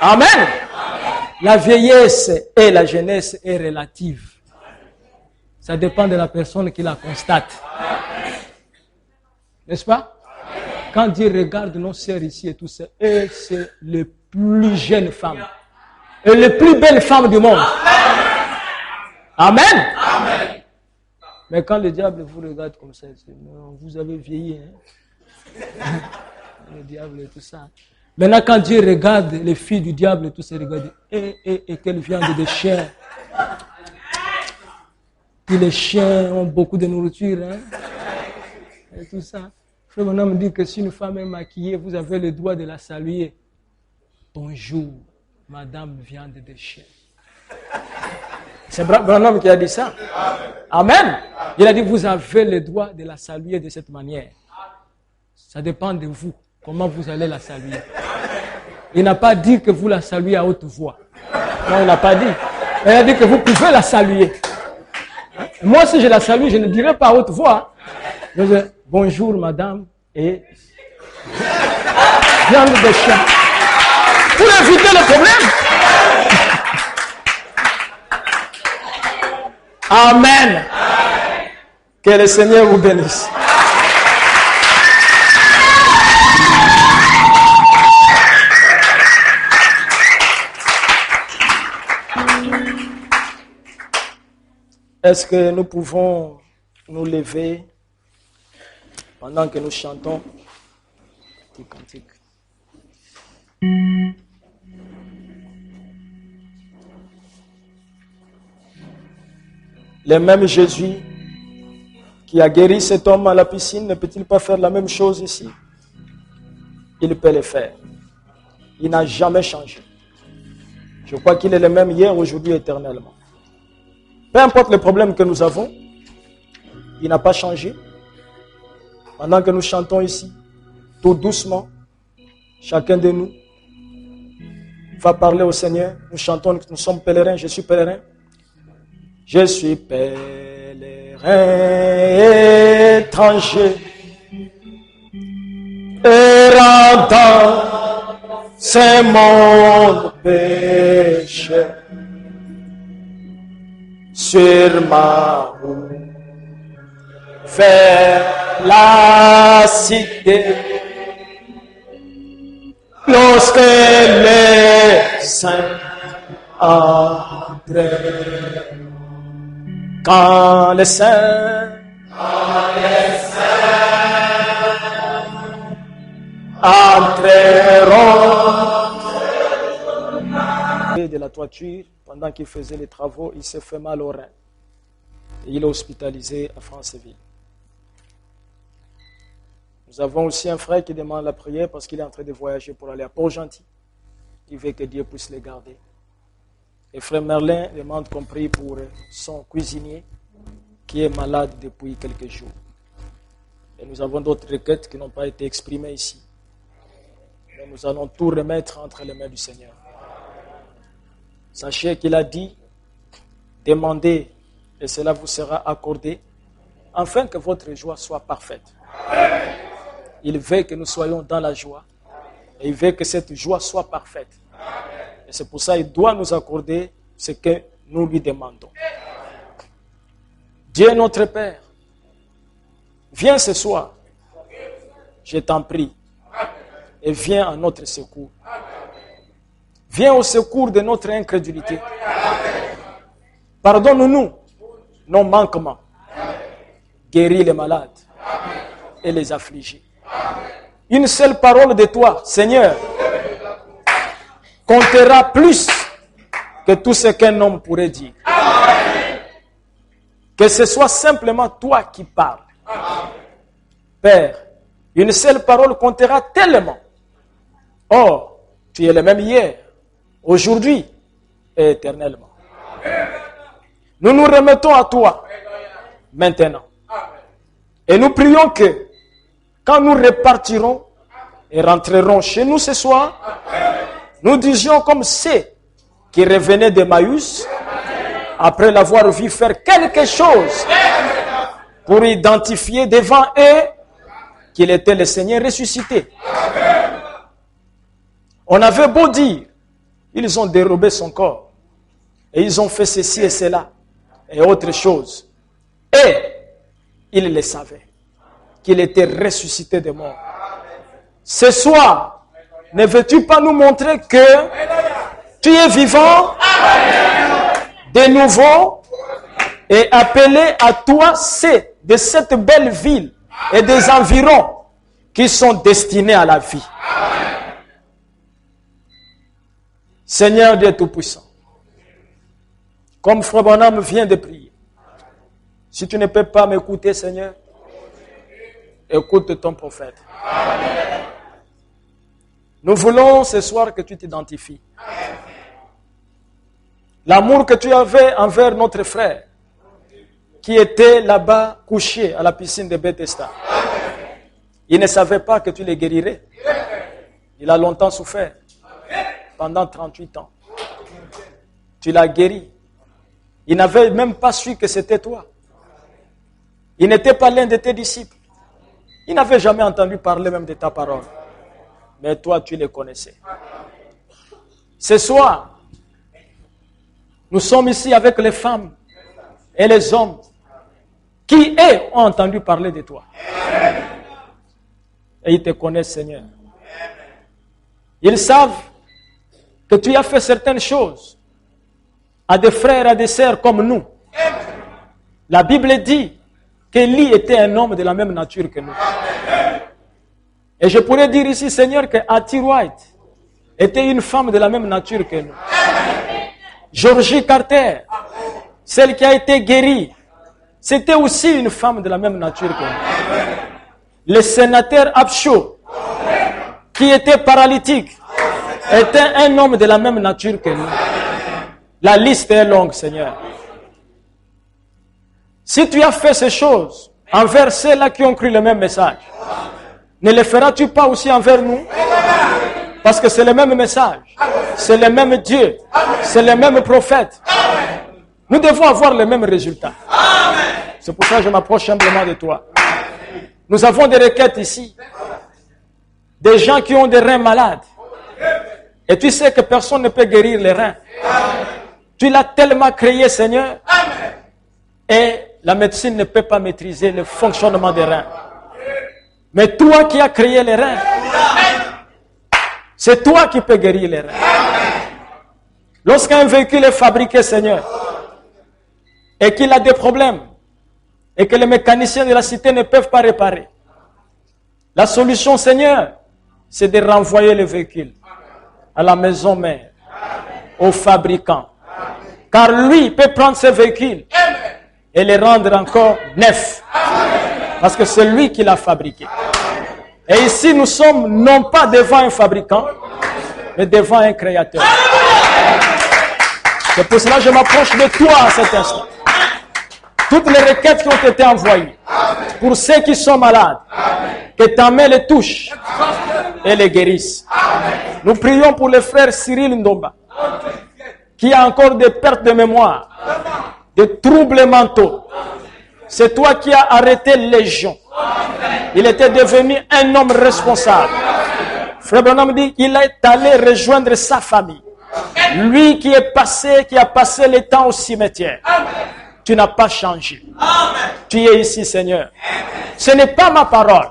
Amen. La vieillesse et la jeunesse est relative. Ça dépend de la personne qui la constate. N'est-ce pas? Quand Dieu regarde nos sœurs ici et tout ça, et c'est les plus jeunes femmes. Et les plus belles femmes du monde. Amen. Amen. Mais quand le diable vous regarde comme ça, non, vous avez vieilli. Hein? Le diable et tout ça. Maintenant, quand Dieu regarde les filles du diable et tout ça, regarde, et quelle viande de chien. Puis les chiens ont beaucoup de nourriture. Hein? Et tout ça. Frère, mon homme dit que si une femme est maquillée, vous avez le droit de la saluer. Bonjour, madame viande de chien. C'est Branham qui a dit ça. Amen. Il a dit, vous avez le droit de la saluer de cette manière. Ça dépend de vous, comment vous allez la saluer. Il n'a pas dit que vous la saluez à haute voix. Non, il n'a pas dit. Il a dit que vous pouvez la saluer. Moi, si je la salue, je ne dirai pas à haute voix. Je dis, bonjour, madame, et viande de chien. Pour éviter le problème. Amen. Que le Seigneur vous bénisse. Est-ce que nous pouvons nous lever pendant que nous chantons petit cantique? Le même Jésus qui a guéri cet homme à la piscine, ne peut-il pas faire la même chose ici? Il peut le faire. Il n'a jamais changé. Je crois qu'il est le même hier, aujourd'hui, éternellement. Peu importe le problème que nous avons, il n'a pas changé. Pendant que nous chantons ici, tout doucement, chacun de nous va parler au Seigneur. Nous chantons, nous sommes pèlerins, je suis pèlerin. Je suis pèlerin étranger, errant dans ce monde péché. Sur ma route vers la cité, lorsque les saints entreront, quand les saints entreront. De la toiture, pendant qu'il faisait les travaux, il s'est fait mal au rein. Et il est hospitalisé à Franceville. Nous avons aussi un frère qui demande la prière parce qu'il est en train de voyager pour aller à Port-Gentil. Il veut que Dieu puisse les garder. Et frère Merlin demande qu'on prie pour son cuisinier qui est malade depuis quelques jours. Et nous avons d'autres requêtes qui n'ont pas été exprimées ici. Mais nous allons tout remettre entre les mains du Seigneur. Sachez qu'il a dit, demandez et cela vous sera accordé, afin que votre joie soit parfaite. Il veut que nous soyons dans la joie et il veut que cette joie soit parfaite. Et c'est pour ça qu'il doit nous accorder ce que nous lui demandons. Dieu notre Père, viens ce soir, je t'en prie, et viens à notre secours. Viens au secours de notre incrédulité. Pardonne-nous nos manquements. Guéris les malades et les affligés. Une seule parole de toi, Seigneur, comptera plus que tout ce qu'un homme pourrait dire. Que ce soit simplement toi qui parles. Père, une seule parole comptera tellement. Or, tu es le même hier, aujourd'hui et éternellement. Nous nous remettons à toi maintenant. Et nous prions que quand nous repartirons et rentrerons chez nous ce soir, nous disions comme ceux qui revenaient d'Emmaüs après l'avoir vu faire quelque chose pour identifier devant eux qu'il était le Seigneur ressuscité. On avait beau dire, ils ont dérobé son corps et ils ont fait ceci et cela et autre chose. Et ils le savaient qu'il était ressuscité des morts. Ce soir, ne veux-tu pas nous montrer que tu es vivant de nouveau et appelé à toi, c'est de cette belle ville et des environs qui sont destinés à la vie. Seigneur Dieu Tout-Puissant, comme Frère Branham vient de prier, si tu ne peux pas m'écouter, Seigneur, écoute ton prophète. Nous voulons ce soir que tu t'identifies. L'amour que tu avais envers notre frère, qui était là-bas couché à la piscine de Bethesda. Il ne savait pas que tu le guérirais. Il a longtemps souffert, pendant 38 ans. Tu l'as guéri. Il n'avait même pas su que c'était toi. Il n'était pas l'un de tes disciples. Il n'avait jamais entendu parler même de ta parole. Mais toi, tu le connaissais. Ce soir, nous sommes ici avec les femmes et les hommes qui, eux, ont entendu parler de toi. Et ils te connaissent, Seigneur. Ils savent que tu as fait certaines choses à des frères et à des sœurs comme nous. La Bible dit qu'Élie était un homme de la même nature que nous. Et je pourrais dire ici, Seigneur, que Hattie White était une femme de la même nature que nous. Georgie Carter, celle qui a été guérie, c'était aussi une femme de la même nature que nous. Le sénateur Abshaw, qui était paralytique, était un homme de la même nature que nous. La liste est longue, Seigneur. Si tu as fait ces choses envers ceux-là qui ont cru le même message, ne le feras-tu pas aussi envers nous? Parce que c'est le même message, c'est le même Dieu, c'est le même prophète. Nous devons avoir le même résultat. C'est pour ça que je m'approche humblement de toi. Nous avons des requêtes ici. Des gens qui ont des reins malades. Et tu sais que personne ne peut guérir les reins. Tu l'as tellement créé, Seigneur. Et la médecine ne peut pas maîtriser le fonctionnement des reins. Mais toi qui as créé les reins, c'est toi qui peux guérir les reins. Lorsqu'un véhicule est fabriqué, Seigneur, et qu'il a des problèmes, et que les mécaniciens de la cité ne peuvent pas réparer, la solution, Seigneur, c'est de renvoyer le véhicule à la maison mère, au fabricant. Car lui peut prendre ce véhicule et les rendre encore neufs. Parce que c'est lui qui l'a fabriqué. Et ici, nous sommes non pas devant un fabricant, mais devant un créateur. C'est pour cela que je m'approche de toi à cet instant. Toutes les requêtes qui ont été envoyées, pour ceux qui sont malades, que ta main les touche et les guérisse. Nous prions pour le frère Cyril Ndomba, qui a encore des pertes de mémoire, des troubles mentaux. C'est toi qui as arrêté les gens. Il était devenu un homme responsable. Frère Branham dit qu'il est allé rejoindre sa famille. Lui qui a passé le temps au cimetière. Tu n'as pas changé. Tu es ici, Seigneur. Ce n'est pas ma parole,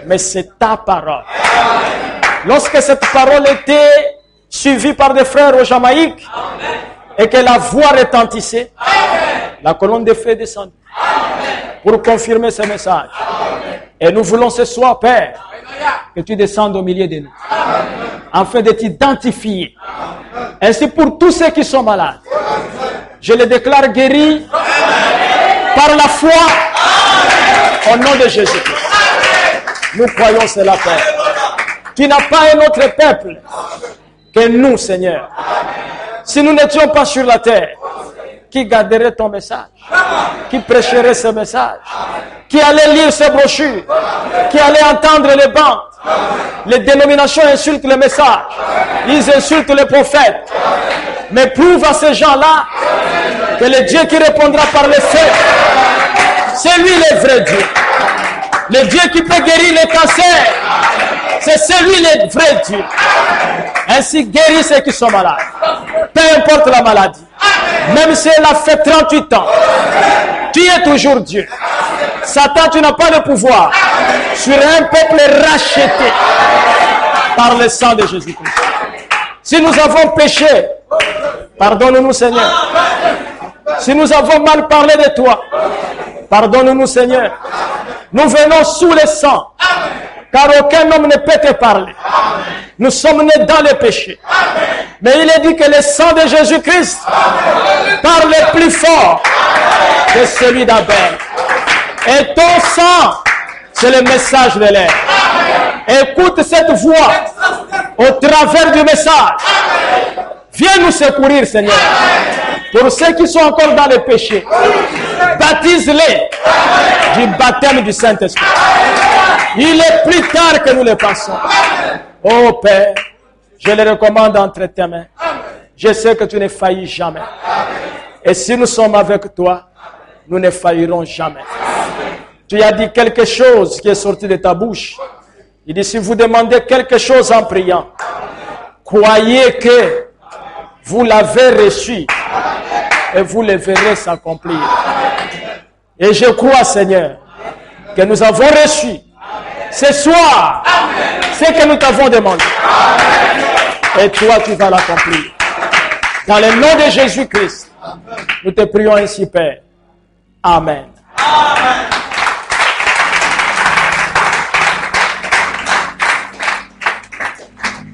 mais c'est ta parole. Lorsque cette parole était suivie par des frères au Jamaïque et que la voix retentissait, la colonne de feu est descendue pour confirmer ce message. Et nous voulons ce soir, Père, que tu descendes au milieu de nous, afin de t'identifier. Ainsi pour tous ceux qui sont malades, je les déclare guéris par la foi au nom de Jésus-Christ. Nous croyons cela, Père. Tu n'as pas un autre peuple que nous, Seigneur. Si nous n'étions pas sur la terre, qui garderait ton message? Qui prêcherait ce message? Qui allait lire ces brochures? Qui allait entendre les bandes? Les dénominations insultent le message. Ils insultent les prophètes. Mais prouve à ces gens-là que le Dieu qui répondra par le feu, c'est lui le vrai Dieu. Le Dieu qui peut guérir les cancers, c'est celui le vrai Dieu. Ainsi guéris ceux qui sont malades. Peu importe la maladie. Même si elle a fait 38 ans, tu es toujours Dieu. Satan, tu n'as pas le pouvoir sur un peuple racheté par le sang de Jésus-Christ. Si nous avons péché, pardonne-nous, Seigneur. Si nous avons mal parlé de toi, pardonne-nous, Seigneur. Nous venons sous le sang, car aucun homme ne peut te parler. Nous sommes nés dans le péché. Mais il est dit que le sang de Jésus-Christ parle plus fort que celui d'Abel. Et ton sang, c'est le message de l'air. Écoute cette voix au travers du message. Viens nous secourir, Seigneur. Pour ceux qui sont encore dans le péché, baptise-les du baptême du Saint-Esprit. Il est plus tard que nous le pensons. Oh Père, je les recommande entre tes mains. Je sais que tu ne faillis jamais. Et si nous sommes avec toi, nous ne faillirons jamais. Tu as dit quelque chose qui est sorti de ta bouche. Il dit, si vous demandez quelque chose en priant, croyez que vous l'avez reçu et vous le verrez s'accomplir. Et je crois, Seigneur, que nous avons reçu ce soir ce que nous t'avons demandé. Et toi, tu vas l'accomplir. Dans le nom de Jésus-Christ, nous te prions ainsi, Père. Amen. Amen.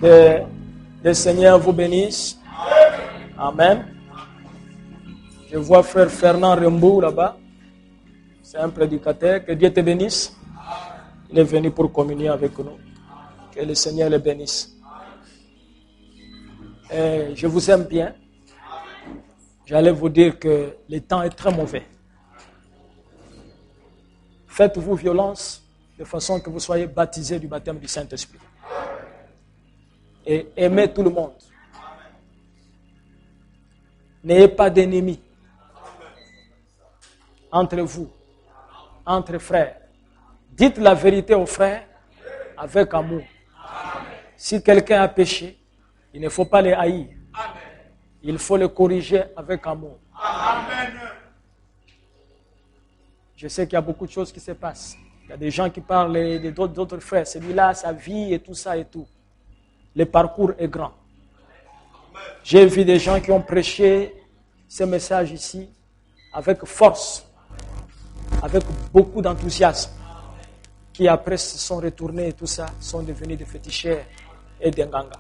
Que le Seigneur vous bénisse. Amen. Je vois frère Fernand Rimbaud là-bas. C'est un prédicateur. Que Dieu te bénisse. Il est venu pour communier avec nous. Que le Seigneur le bénisse. Et je vous aime bien. J'allais vous dire que le temps est très mauvais. Faites-vous violence de façon que vous soyez baptisés du baptême du Saint-Esprit. Et aimez tout le monde. N'ayez pas d'ennemis entre vous, entre frères. Dites la vérité aux frères avec amour. Si quelqu'un a péché, il ne faut pas les haïr. Il faut le corriger avec amour. Je sais qu'il y a beaucoup de choses qui se passent. Il y a des gens qui parlent d'autres frères. Celui-là, sa vie et tout ça et tout. Le parcours est grand. J'ai vu des gens qui ont prêché ce message ici avec force, avec beaucoup d'enthousiasme, qui après se sont retournés et tout ça, sont devenus des féticheurs et des nganga.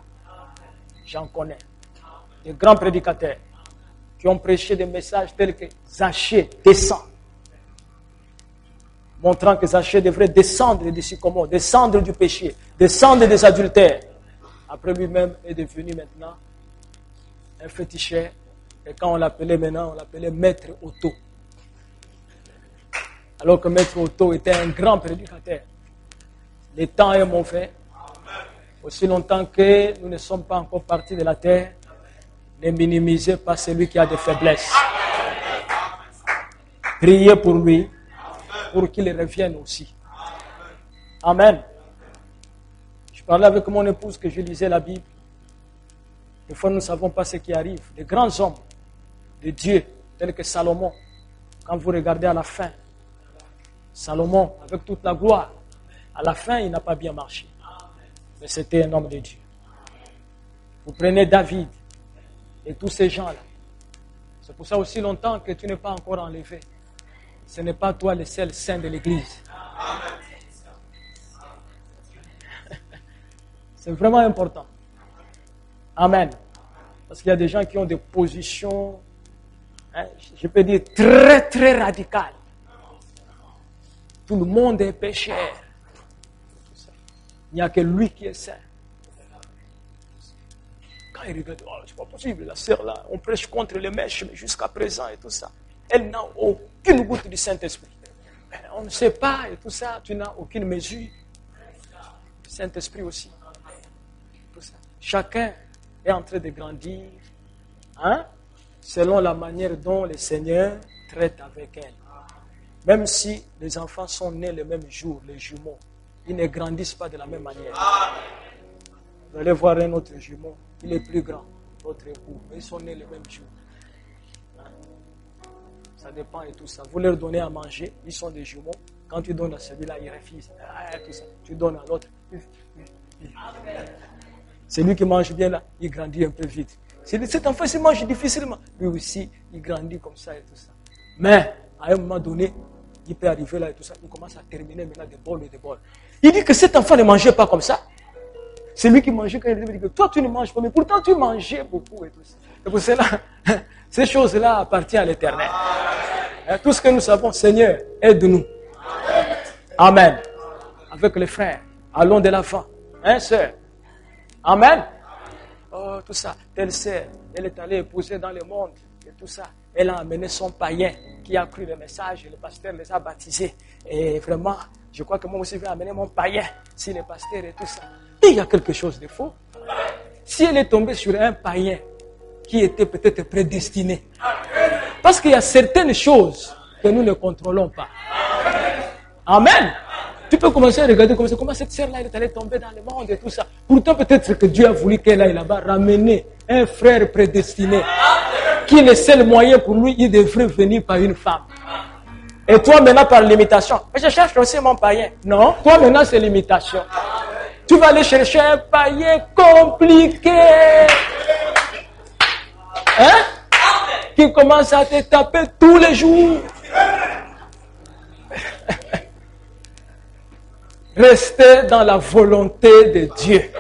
J'en connais. Des grands prédicateurs qui ont prêché des messages tels que Zachée descend, montrant que Zachée devrait descendre des sycomores, descendre du péché, descendre des adultères. Après lui-même est devenu maintenant un féticheur. Et quand on l'appelait maintenant, on l'appelait Maître Otto. Alors que Maître Otto était un grand prédicateur. Le temps est mauvais. Aussi longtemps que nous ne sommes pas encore partis de la terre, Ne minimisez pas celui qui a des faiblesses. Priez pour lui, pour qu'il revienne aussi. Amen. Je parlais avec mon épouse que je lisais la Bible. Des fois, nous ne savons pas ce qui arrive. Des grands hommes de Dieu, tels que Salomon, quand vous regardez à la fin, Salomon, avec toute la gloire, à la fin, il n'a pas bien marché. Mais c'était un homme de Dieu. Vous prenez David et tous ces gens-là. C'est pour ça aussi longtemps que tu n'es pas encore enlevé. Ce n'est pas toi le seul saint de l'Église. C'est vraiment important. Amen. Parce qu'il y a des gens qui ont des positions, je peux dire, très, très radicales. Tout le monde est pécheur. Il n'y a que lui qui est saint. Quand il regarde, oh, c'est pas possible, la sœur là, on prêche contre les mèches, mais jusqu'à présent et tout ça. Elle n'a aucune goutte du Saint-Esprit. On ne sait pas et tout ça, tu n'as aucune mesure. Le Saint-Esprit aussi. Tout ça. Chacun est en train de grandir, selon la manière dont le Seigneur traite avec elle. Même si les enfants sont nés le même jour, les jumeaux, ils ne grandissent pas de la même manière. Vous allez voir un autre jumeau, il est plus grand, l'autre époux, mais ils sont nés le même jour. Ça dépend et tout ça. Vous leur donnez à manger, ils sont des jumeaux. Quand tu donnes à celui-là, il refuse. Tout ça. Tu donnes à l'autre. Celui qui mange bien là, il grandit un peu vite. Cet enfant, il mange difficilement. Lui aussi, il grandit comme ça et tout ça. Mais, à un moment donné, il peut arriver là et tout ça. Il commence à terminer maintenant des bols et des bols. Il dit que cet enfant ne mangeait pas comme ça. C'est lui qui mangeait quand il dit que toi, tu ne manges pas. Mais pourtant, tu mangeais beaucoup et tout ça. Et pour cela, ces choses-là appartiennent à l'Éternel. Tout ce que nous savons, Seigneur, aide-nous. Amen. Avec les frères, allons de l'avant. Sœur? Amen. Oh, tout ça. Telle sœur, elle est allée épouser dans le monde et tout ça. Elle a amené son païen qui a cru le message et le pasteur les a baptisés. Et vraiment, je crois que moi aussi je vais amener mon païen si le pasteur et tout ça. Et il y a quelque chose de faux. Si elle est tombée sur un païen qui était peut-être prédestiné. Parce qu'il y a certaines choses que nous ne contrôlons pas. Amen. Tu peux commencer à regarder comment cette sœur-là est allée tomber dans le monde et tout ça. Pourtant, peut-être que Dieu a voulu qu'elle aille là-bas ramener un frère prédestiné. Qui est le seul moyen pour lui, il devrait venir par une femme. Et toi maintenant par l'imitation. Mais je cherche aussi mon païen. Non, toi maintenant c'est l'imitation. Tu vas aller chercher un païen compliqué. Qui commence à te taper tous les jours. Restez dans la volonté de Dieu.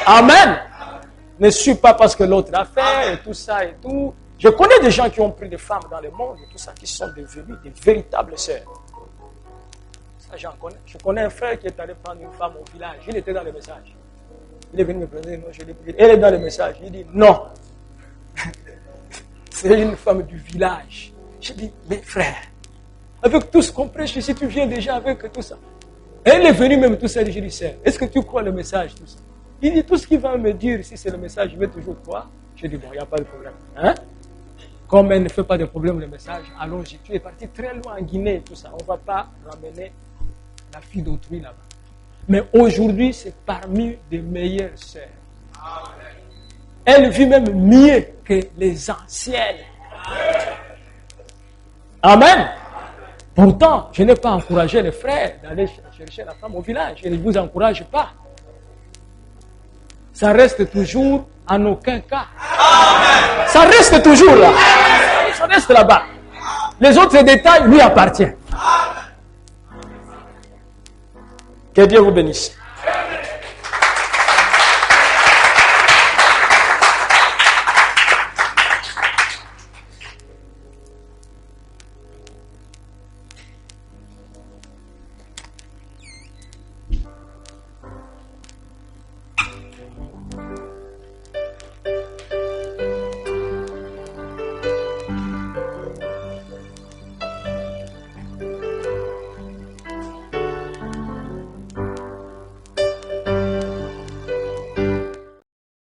Amen. Ne suis pas parce que l'autre a fait et tout ça et tout. Je connais des gens qui ont pris des femmes dans le monde et tout ça, qui sont devenus des véritables sœurs. Ça, j'en connais. Je connais un frère qui est allé prendre une femme au village. Il était dans le message. Il est venu me présenter. Non, je l'ai pris. Elle est dans le message. Il dit non. C'est une femme du village. Je dis, mais frère, avec tout ce qu'on prêche ici, tu viens déjà avec tout ça. Elle est venue même tout ça. Je dis, sœur, est-ce que tu crois le message, tout ça? Il dit, tout ce qu'il va me dire, si c'est le message, je vais toujours croire. Je dis, bon, il n'y a pas de problème. Comme elle ne fait pas de problème, le message, allons-y. Tu es parti très loin en Guinée et tout ça. On ne va pas ramener la fille d'autrui là-bas. Mais aujourd'hui, c'est parmi les meilleures sœurs. Elle vit même mieux que les anciennes. Amen. Pourtant, je n'ai pas encouragé les frères d'aller chercher la femme au village. Je ne vous encourage pas. Ça reste toujours en aucun cas. Amen. Ça reste toujours là. Ça reste là-bas. Les autres détails lui appartiennent. Que Dieu vous bénisse.